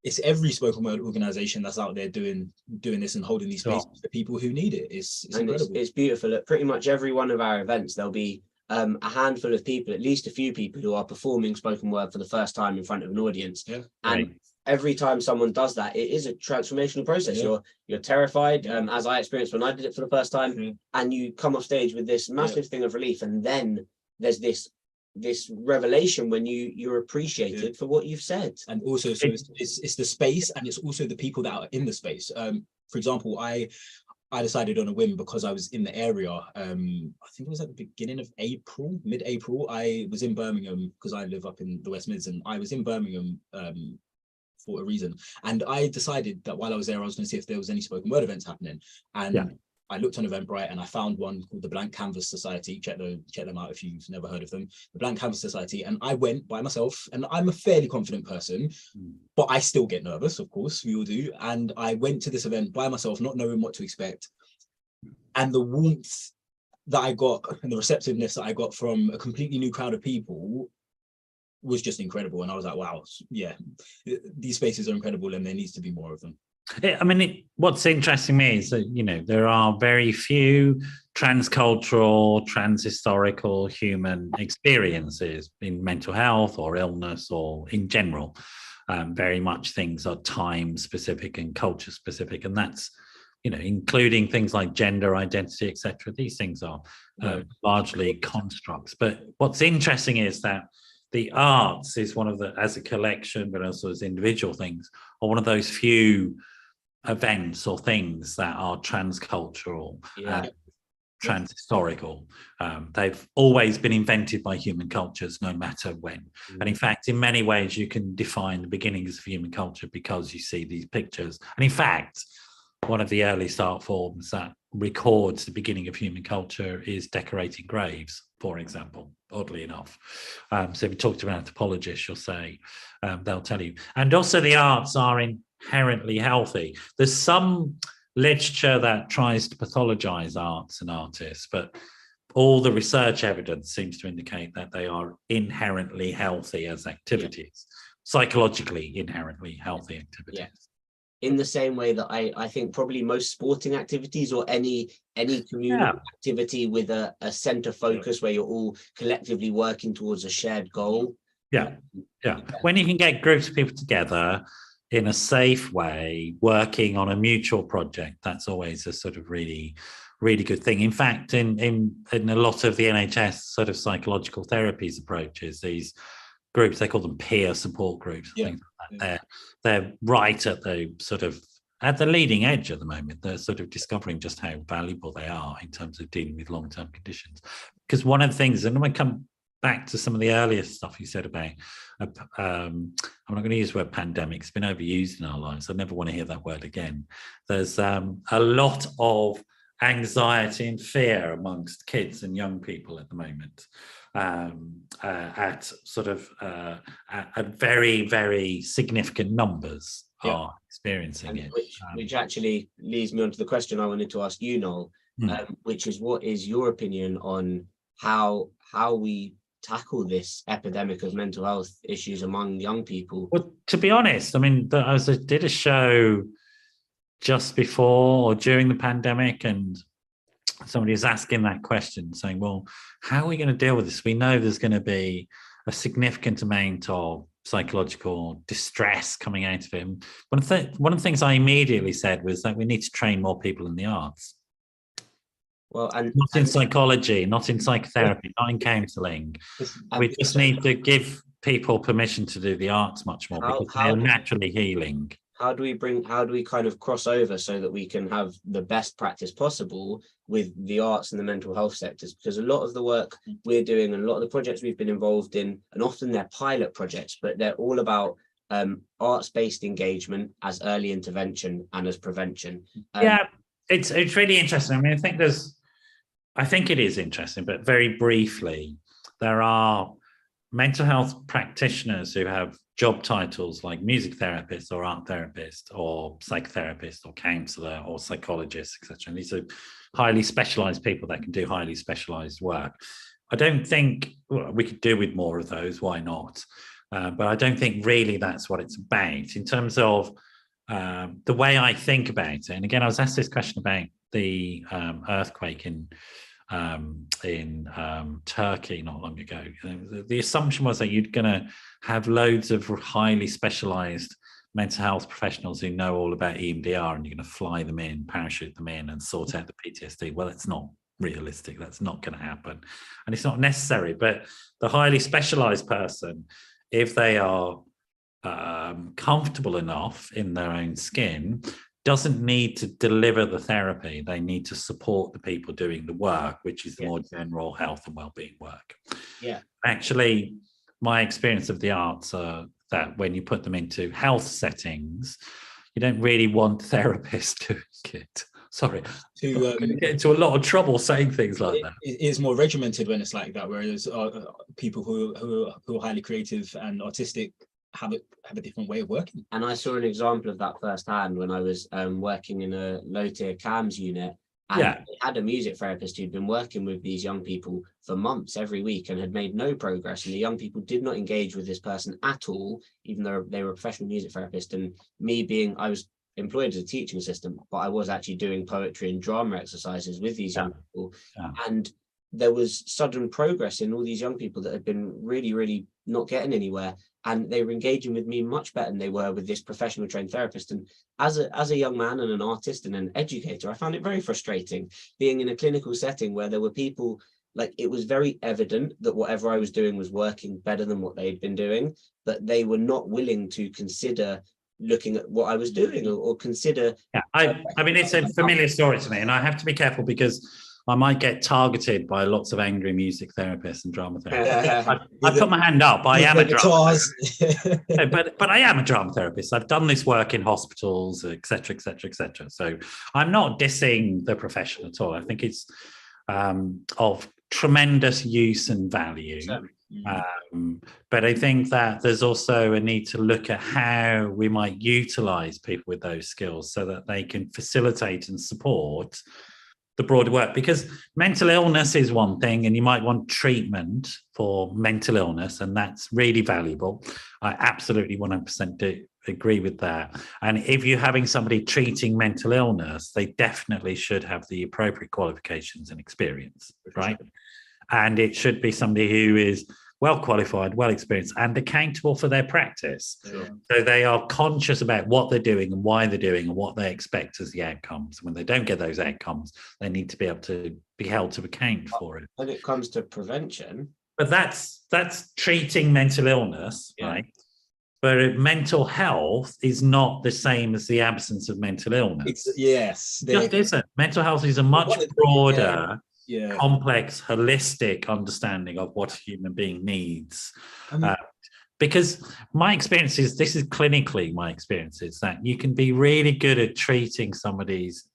S2: It's every spoken word organization that's out there doing this and holding these spaces for people who need it. It's incredible.
S3: It's beautiful. At pretty much every one of our events, there'll be a handful of people, at least a few people, who are performing spoken word for the first time in front of an audience.
S2: Yeah.
S3: And every time someone does that, it is a transformational process. You're terrified, as I experienced when I did it for the first time, and you come off stage with this massive thing of relief, and then there's this revelation when you're appreciated for what you've said.
S2: And also, so it's the space, and it's also the people that are in the space. For example, I decided on a whim, because I was in the area, I think it was at the beginning of April, mid-April. I was in Birmingham because I live up in the West Mids, and I was in Birmingham for a reason. And I decided that while I was there, I was going to see if there was any spoken word events happening. And I looked on Eventbrite and I found one called the Blank Canvas Society. Check them out if you've never heard of them. The Blank Canvas Society. And I went by myself, and I'm a fairly confident person, but I still get nervous, of course, we all do. And I went to this event by myself, not knowing what to expect. And the warmth that I got and the receptiveness that I got from a completely new crowd of people was just incredible. And I was like, wow, yeah, these spaces are incredible and there needs to be more of them.
S1: I mean, what's interesting to me is that, you know, there are very few transcultural, transhistorical human experiences in mental health or illness or in general. Very much things are time specific and culture specific. And that's, you know, including things like gender identity, etc. These things are largely constructs. But what's interesting is that the arts is one of the, as a collection, but also as individual things, are one of those few events or things that are transcultural, transhistorical. They've always been invented by human cultures, no matter when. And in fact, in many ways, you can define the beginnings of human culture because you see these pictures. And in fact, one of the earliest art forms that records the beginning of human culture is decorating graves, for example, oddly enough. So if you talk to an anthropologist, you'll say, they'll tell you. And also the arts are inherently healthy. There's some literature that tries to pathologize arts and artists, but all the research evidence seems to indicate that they are inherently healthy as activities, psychologically inherently healthy activities.
S3: Yeah. In the same way that I think probably most sporting activities or any communal activity with a center focus where you're all collectively working towards a shared goal.
S1: Yeah. When you can get groups of people together in a safe way, working on a mutual project, that's always a sort of really, really good thing. In fact, in a lot of the NHS sort of psychological therapies approaches, these groups, they call them peer support groups, things like that. They're right at the sort of at the leading edge at the moment. They're sort of discovering just how valuable they are in terms of dealing with long-term conditions. Because one of the things, and when I come back to some of the earliest stuff you said about, I'm not going to use the word pandemic, it's been overused in our lives. I never want to hear that word again. There's a lot of anxiety and fear amongst kids and young people at the moment. At sort of at very, very significant numbers are experiencing it.
S3: Which actually leads me on to the question I wanted to ask you, Noel, which is, what is your opinion on how we tackle this epidemic of mental health issues among young people?
S1: Well, to be honest, I mean, I did a show just before or during the pandemic, and somebody is asking that question, saying, well, how are we going to deal with this? We know there's going to be a significant amount of psychological distress coming out of him. One of the things I immediately said was that we need to train more people in the arts.
S3: Well, and
S1: not in psychology, not in psychotherapy, not in counselling. We just need to give people permission to do the arts much more, because they're naturally healing.
S3: How do we kind of cross over so that we can have the best practice possible with the arts and the mental health sectors? Because a lot of the work we're doing and a lot of the projects we've been involved in, and often they're pilot projects, but they're all about arts-based engagement as early intervention and as prevention.
S1: It's really interesting. I mean, I think it is interesting, but very briefly, there are mental health practitioners who have job titles like music therapist or art therapist or psychotherapist or counsellor or psychologist, etc. And these are highly specialised people that can do highly specialised work. I don't think we could do with more of those. Why not? But I don't think really that's what it's about in terms of the way I think about it. And again, I was asked this question about the earthquake in Turkey not long ago. The assumption was that you're going to have loads of highly specialized mental health professionals who know all about EMDR, and you're going to fly them in, parachute them in, and sort out the PTSD. Well, it's not realistic. That's not going to happen, and it's not necessary. But the highly specialized person, if they are comfortable enough in their own skin, doesn't need to deliver the therapy. They need to support the people doing the work, which is the more general health and well-being work.
S3: Yeah.
S1: Actually, my experience of the arts are that when you put them into health settings, you don't really want therapists doing it. Sorry,
S2: to
S1: get into a lot of trouble saying things like that.
S2: It is more regimented when it's like that, whereas people who are highly creative and artistic have a different way of working.
S3: And I saw an example of that firsthand when I was working in a low-tier CAMS unit. And they had a music therapist who'd been working with these young people for months every week and had made no progress. And the young people did not engage with this person at all, even though they were a professional music therapist. And I was employed as a teaching assistant, but I was actually doing poetry and drama exercises with these young people. And there was sudden progress in all these young people that had been really, really not getting anywhere. And they were engaging with me much better than they were with this professional trained therapist. And as a young man and an artist and an educator, I found it very frustrating being in a clinical setting where there were people, like, it was very evident that whatever I was doing was working better than what they'd been doing, but they were not willing to consider looking at what I was doing or consider.
S1: I mean, it's a familiar story to me, and I have to be careful because I might get targeted by lots of angry music therapists and drama therapists. I put my hand up. I am a drama therapist. but I am a drama therapist. I've done this work in hospitals, etc., etc., etc. So I'm not dissing the profession at all. I think it's of tremendous use and value. But I think that there's also a need to look at how we might utilize people with those skills so that they can facilitate and support the broader work, because mental illness is one thing and you might want treatment for mental illness, and that's really valuable. I absolutely 100% do agree with that. And if you're having somebody treating mental illness, they definitely should have the appropriate qualifications and experience, right? And it should be somebody who is well qualified, well experienced, and accountable for their practice.
S2: Sure.
S1: So they are conscious about what they're doing and why they're doing and what they expect as the outcomes. When they don't get those outcomes, they need to be able to be held to account for it.
S3: When it comes to prevention,
S1: but that's treating mental illness, right? But mental health is not the same as the absence of mental illness.
S2: Yes,
S1: just isn't. Mental health is a much broader, complex, holistic understanding of what a human being needs. Because my experience is, this is clinically my experience, is that you can be really good at treating somebody's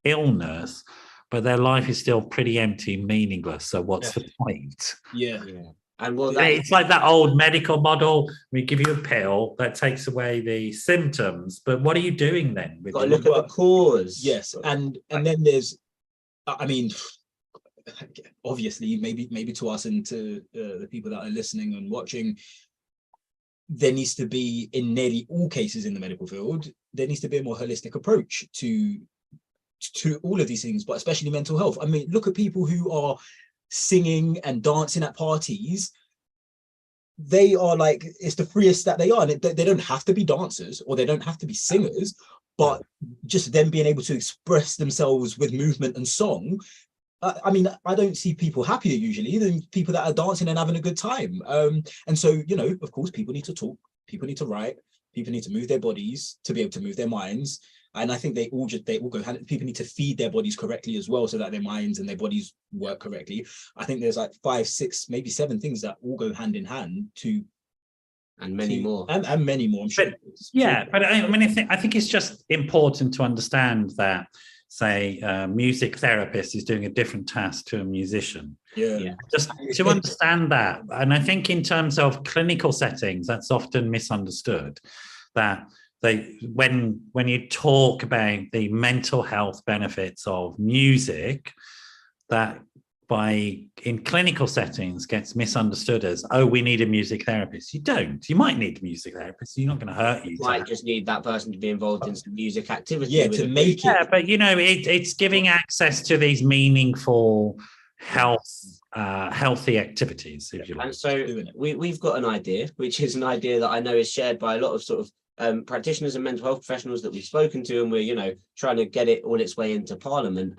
S1: illness, but their life is still pretty empty and meaningless. So what's the point?
S3: And
S1: it's like that old medical model. We give you a pill that takes away the symptoms, but what are you doing then?
S3: Got to look at the cause.
S2: Yes, and then there's, I mean, obviously, maybe to us and to the people that are listening and watching, there needs to be, in nearly all cases in the medical field, there needs to be a more holistic approach to all of these things, but especially mental health. I mean, look at people who are singing and dancing at parties. They are like, it's the freest that they are. And they don't have to be dancers or they don't have to be singers, but just them being able to express themselves with movement and song. I mean, I don't see people happier usually than people that are dancing and having a good time. And so, you know, of course, people need to talk, people need to write, people need to move their bodies to be able to move their minds. And I think they all go hand. People need to feed their bodies correctly as well, so that their minds and their bodies work correctly. I think there's like 5, 6, maybe 7 things that all go hand in hand to.
S3: And many more.
S2: And many more, I'm sure.
S1: But I mean, I think it's just important to understand that, say, a music therapist is doing a different task to a musician. Just to understand that. And I think in terms of clinical settings, that's often misunderstood, that when you talk about the mental health benefits of music, that in clinical settings gets misunderstood as, oh, we need a music therapist. You don't. You might need a music therapist. You're not going to hurt you.
S3: You might just need that person to be involved in some music activity.
S2: To make it.
S1: Yeah, but you know, it's giving access to these meaningful healthy activities, if you like.
S3: And so we've got an idea, which is an idea that I know is shared by a lot of sort of practitioners and mental health professionals that we've spoken to, and we're, you know, trying to get it all its way into Parliament.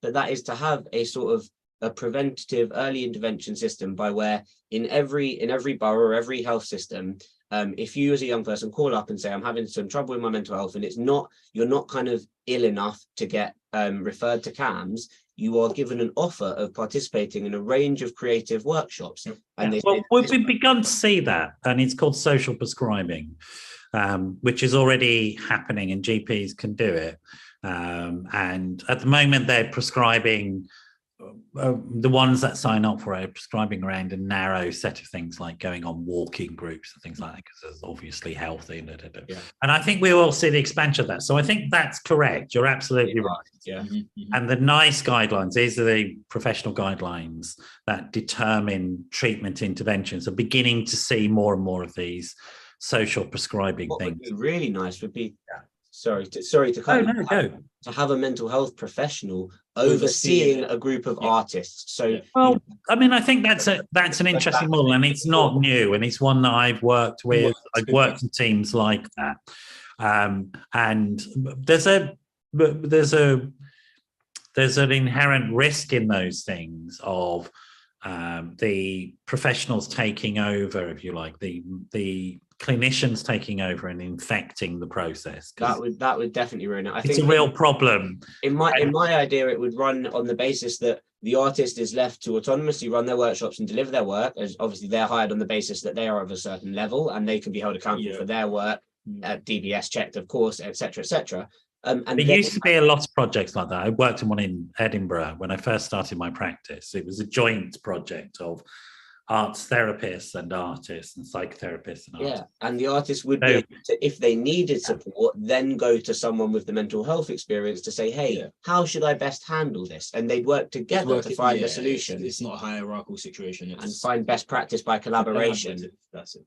S3: But that is to have a sort of a preventative early intervention system, by where in every borough or every health system, if you as a young person call up and say, I'm having some trouble with my mental health, and you're not kind of ill enough to get referred to CAMS, you are given an offer of participating in a range of creative workshops. And
S1: we've begun to see that, and it's called social prescribing. which is already happening, and GPs can do it. And at the moment, they're prescribing. The ones that sign up for it are prescribing around a narrow set of things, like going on walking groups and things like that, because it's obviously healthy. Yeah. And I think we will see the expansion of that. So I think that's correct. You're absolutely right.
S3: Yeah.
S1: And the NICE guidelines, these are the professional guidelines that determine treatment interventions. Are beginning to see more and more of these social prescribing things.
S3: What would be really nice would be, sorry to cut you, to have a mental health professional overseeing a group of artists. So,
S1: well, I mean, I think that's an interesting model, and it's not new, and it's one that I've worked with. I've worked in teams like that, and there's an inherent risk in those things of the professionals taking over, if you like, the clinicians taking over and infecting the process.
S3: That would definitely ruin it. I
S1: think
S3: it's
S1: a real problem.
S3: In my idea, it would run on the basis that the artist is left to autonomously run their workshops and deliver their work, as obviously they're hired on the basis that they are of a certain level and they can be held accountable for their work, DBS checked, of course, etc., etc.
S1: And there used to be a lot of projects like that. I worked in one in Edinburgh when I first started my practice. It was a joint project of arts therapists and artists and psychotherapists and artists.
S3: And the artists would be able to, if they needed support, then go to someone with the mental health experience to say, hey, how should I best handle this? And they'd work together to find a solution.
S2: It's not a hierarchical situation.
S3: And find best practice by collaboration.
S2: That's it.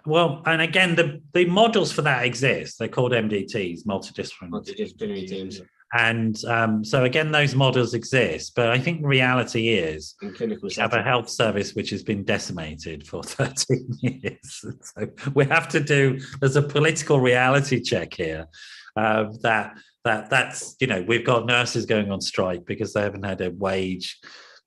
S1: Well, and again, the models for that exist. They're called MDTs, multidisciplinary
S3: teams.
S1: And so again, those models exist, but I think the reality is we have a health service which has been decimated for 13 years. So we have to there's a political reality check here that's, we've got nurses going on strike because they haven't had a wage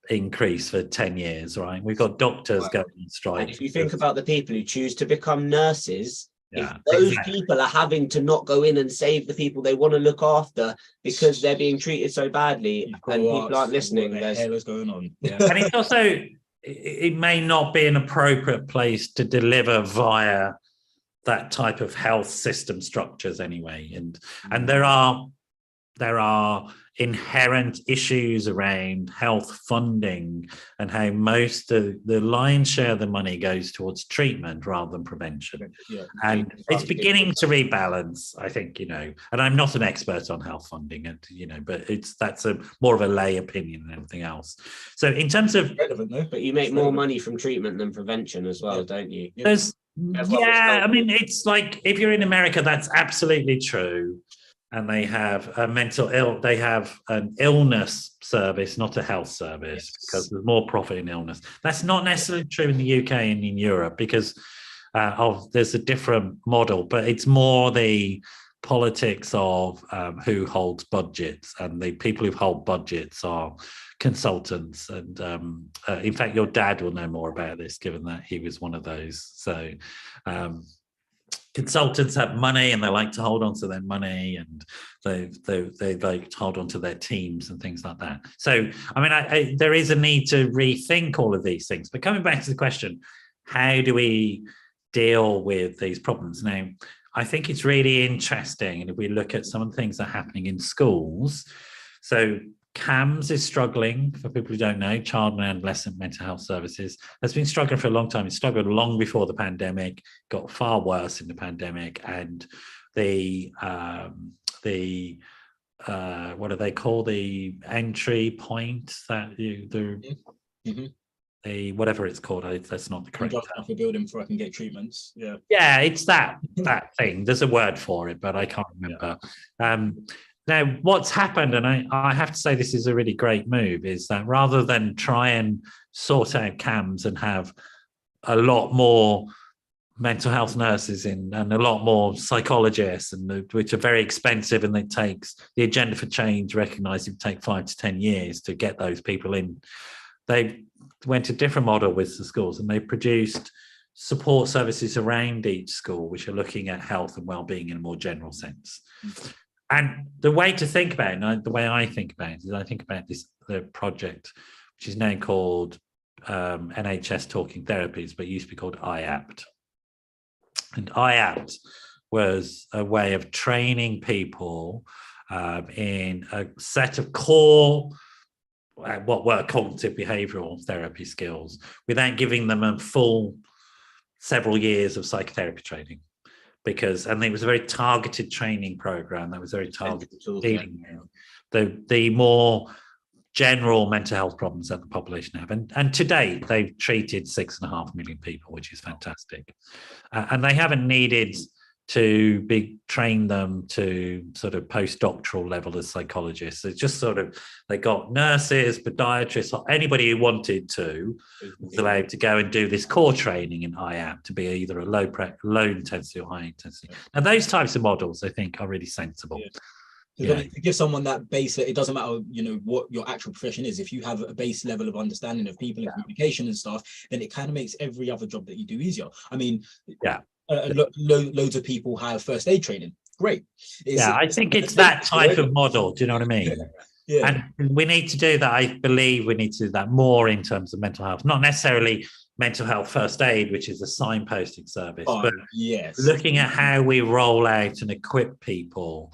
S1: increase for 10 years, right? We've got doctors going on strike.
S3: And if you think about the people who choose to become nurses, if those people are having to not go in and save the people they want to look after because they're being treated so badly and people aren't listening,
S2: what the hell is going on?
S1: And it's also, it may not be an appropriate place to deliver via that type of health system structures anyway. And there are inherent issues around health funding and how most of the lion's share of the money goes towards treatment rather than prevention. And it's beginning to rebalance, I think, and I'm not an expert on health funding, but that's more of a lay opinion than anything else. So in terms of
S2: relevant though,
S3: but you make more money from treatment than prevention as well, don't you?
S1: I mean, it's like if you're in America, that's absolutely true. And they have they have an illness service, not a health service, because there's more profit in illness. That's not necessarily true in the UK and in Europe because there's a different model, but it's more the politics of who holds budgets, and the people who hold budgets are consultants. And in fact, your dad will know more about this, given that he was one of those. So consultants have money and they like to hold on to their money, and they like to hold on to their teams and things like that. So, I mean, there is a need to rethink all of these things. But coming back to the question, how do we deal with these problems? Now, I think it's really interesting. And if we look at some of the things that are happening in schools, so CAMS is struggling, for people who don't know, Child and Adolescent Mental Health Services, has been struggling for a long time. It struggled long before the pandemic, got far worse in the pandemic, and the what do they call the entry point that the whatever it's called, that's not the correct term.
S2: Off a building before I can get treatments.
S1: Yeah, it's that thing. There's a word for it, but I can't remember. Now, what's happened, and I have to say this is a really great move, is that rather than try and sort out CAMS and have a lot more mental health nurses in and a lot more psychologists, which are very expensive, and it takes the agenda for change, recognise it would take 5 to 10 years to get those people in. They went a different model with the schools, and they produced support services around each school, which are looking at health and well-being in a more general sense. And the way to think about it, the way I think about it, is I think about the project, which is now called NHS Talking Therapies, but used to be called IAPT. And IAPT was a way of training people in a set of core what were cognitive behavioral therapy skills without giving them a full several years of psychotherapy training. And it was a very targeted training program that was very targeted dealing with the more general mental health problems that the population have. And to date, they've treated 6.5 million people, which is fantastic. And they haven't needed to train them to sort of postdoctoral level as psychologists. It's just sort of, they got nurses, podiatrists, anybody who wanted to was allowed to go and do this core training in IAP to be either a low intensity or high intensity. And those types of models, I think, are really sensible.
S2: To give someone that base, it doesn't matter, what your actual profession is. If you have a base level of understanding of people and communication and stuff, then it kind of makes every other job that you do easier. I mean, loads of people have first aid training. Great.
S1: I think it's that type of model. Do you know what I mean? Yeah. And we need to do that. I believe we need to do that more in terms of mental health, not necessarily mental health first aid, which is a signposting service, but looking at how we roll out and equip people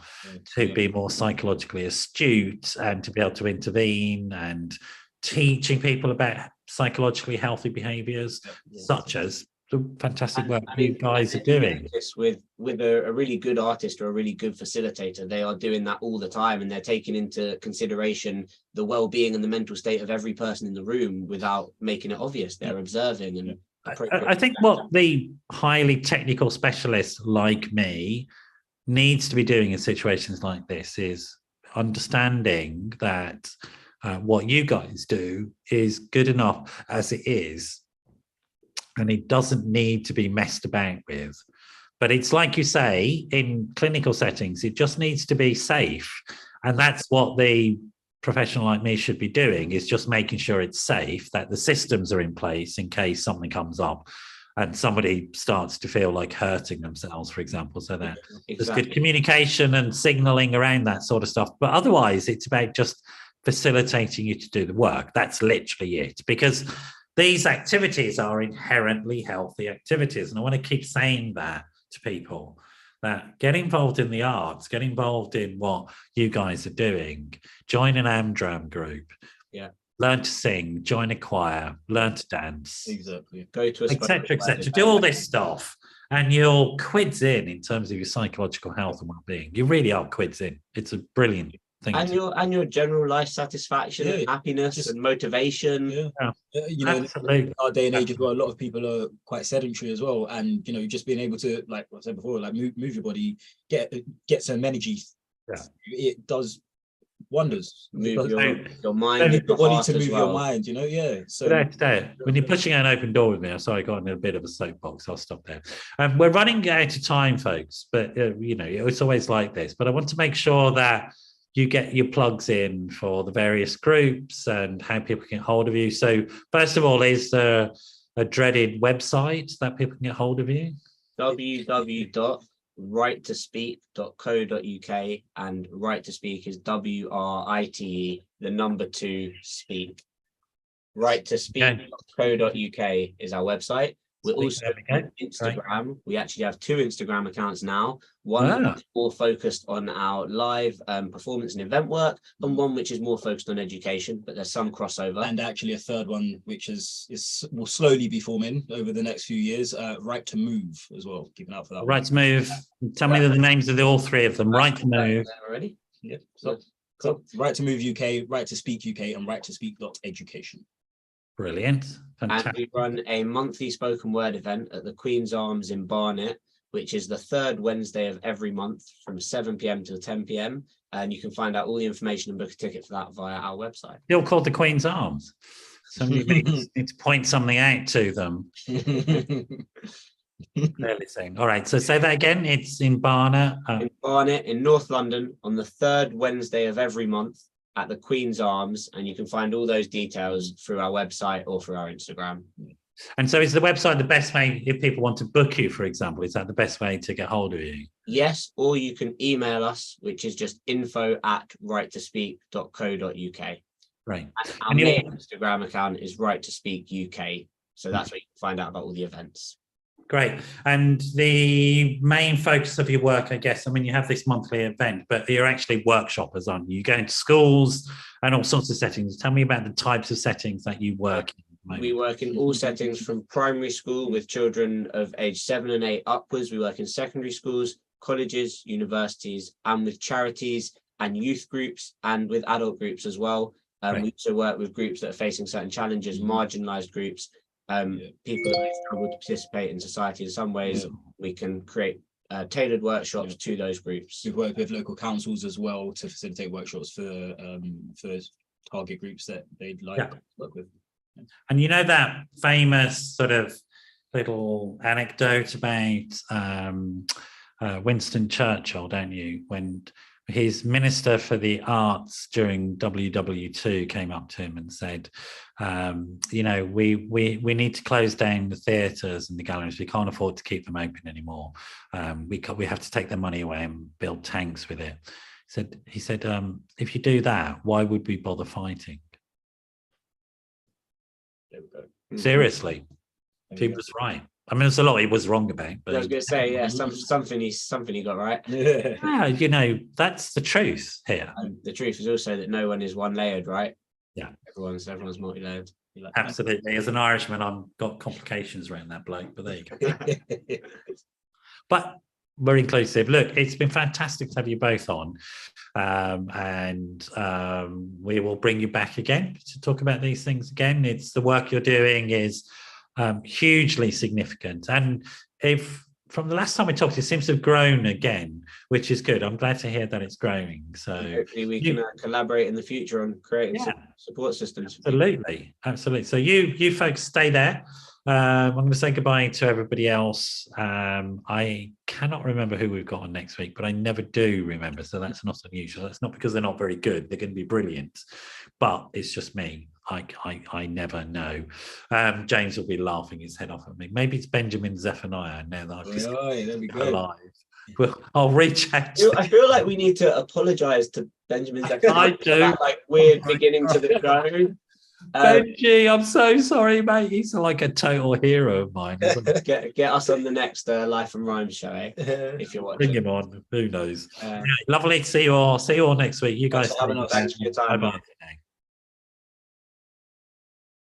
S1: to be more psychologically astute and to be able to intervene, and teaching people about psychologically healthy behaviors, such as the fantastic work you guys are doing.
S3: With a really good artist or a really good facilitator, they are doing that all the time, and they're taking into consideration the well-being and the mental state of every person in the room without making it obvious. They're observing. And
S1: I think what the highly technical specialist like me needs to be doing in situations like this is understanding that what you guys do is good enough as it is, and it doesn't need to be messed about with. But it's like you say, in clinical settings, it just needs to be safe. And that's what the professional like me should be doing, is just making sure it's safe, that the systems are in place in case something comes up and somebody starts to feel like hurting themselves, for example, so that there's good communication and signaling around that sort of stuff. But otherwise, it's about just facilitating you to do the work. That's literally it. Because these activities are inherently healthy activities. And I want to keep saying that to people, that get involved in the arts, get involved in what you guys are doing, join an Amdram group, learn to sing, join a choir, learn to dance,
S2: go to
S1: etc., do all this stuff, and you're quids in terms of your psychological health and well-being. You really are quids in. It's a brilliant thing.
S3: And your general life satisfaction and happiness and motivation.
S2: In our day and age as well, a lot of people are quite sedentary as well, and just being able to, like I said before, like move your body, get some energy. It does wonders.
S3: Move your mind,
S2: your body to move your mind. So
S1: when you're pushing out an open door with me, I'm sorry, I got in a bit of a soapbox. I'll stop there. We're running out of time, folks, but it's always like this. But I want to make sure that you get your plugs in for the various groups and how people can get hold of you. So first of all, is there a dreaded website that people can get hold of you?
S3: www.write2speak.co.uk, and Write2Speak is WRITE, the number 2 speak. Write2speak.co.uk is our website. We're also on Instagram. Right. We actually have 2 Instagram accounts now. One which is more focused on our live performance and event work, and one which is more focused on education, but there's some crossover.
S2: And actually a third one, which will slowly be forming over the next few years, Write2Move as well. Keep an eye out for that.
S1: Write2Move. Tell me the names of all 3 of them. Write2Move.
S2: Already? Yeah. So Write2Move UK, Write2Speak UK, and Write2Speak.education.
S1: Brilliant. Fantastic.
S3: And we run a monthly spoken word event at the Queen's Arms in Barnet, which is the 3rd Wednesday of every month from 7 p.m. till 10 p.m. And you can find out all the information and book a ticket for that via our website.
S1: You're called the Queen's Arms. So you need to point something out to them. Clearly saying. All right, so say that again. It's in Barnet.
S3: In Barnet, in North London, on the 3rd Wednesday of every month at the Queen's Arms, and you can find all those details through our website or through our Instagram.
S1: And so is the website the best way, if people want to book you, for example, is that the best way to get hold of you?
S3: Yes, or you can email us, which is just info@write2speak.co.uk.
S1: Right.
S3: And our main Instagram account is Write2Speak UK. So that's where you can find out about all the events.
S1: Great. And the main focus of your work, I guess, I mean, you have this monthly event, but you're actually workshoppers, aren't you? You go into schools and all sorts of settings. Tell me about the types of settings that you work in.
S3: We work in all settings, from primary school with children of age 7 and 8 upwards. We work in secondary schools, colleges, universities, and with charities and youth groups, and with adult groups as well.
S1: Right.
S3: We also work with groups that are facing certain challenges, marginalized groups, people that may struggle to participate in society in some ways. We can create tailored workshops to those groups.
S2: We work with local councils as well to facilitate workshops for target groups that they'd like to work with.
S1: And you know that famous sort of little anecdote about Winston Churchill, don't you? When his Minister for the Arts during WW2 came up to him and said, you know, we need to close down the theatres and the galleries. We can't afford to keep them open anymore. We have to take their money away and build tanks with it. He said, if you do that, why would we bother fighting?
S3: There we go.
S1: Seriously, he was right. I mean, there's a lot he was wrong about. But
S3: I was going to say, yeah, something he got right.
S1: Yeah, you know, that's the truth here.
S3: And the truth is also that no one is one layered, right?
S1: Yeah,
S3: everyone's multi-layered.
S1: Absolutely. As an Irishman, I've got complications around that bloke, but there you go. But we're inclusive. Look, it's been fantastic to have you both on, and we will bring you back again to talk about these things again. It's the work you're doing is hugely significant, and if from the last time we talked, it seems to have grown again, which is good. I'm glad to hear that it's growing. So
S3: hopefully we can collaborate in the future on creating some support systems.
S1: Absolutely. So you folks stay there. I'm going to say goodbye to everybody else. I cannot remember who we've got on next week, but I never do remember. So that's not unusual. That's not because they're not very good. They're going to be brilliant, but it's just me. I never know. James will be laughing his head off at me. Maybe it's Benjamin Zephaniah now that I've just alive. Well, I'll reach out.
S3: I feel like we need to apologise to Benjamin Zephaniah.
S1: I do.
S3: For that, like weird beginning to the show.
S1: Benji, I'm so sorry, mate. He's like a total hero of mine.
S3: Get us on the next Life and Rhymes show, if you're watching.
S1: Bring him on. Who knows? Lovely to see you all. See you all next week. You guys.
S3: Thanks for your time.
S1: Bye-bye.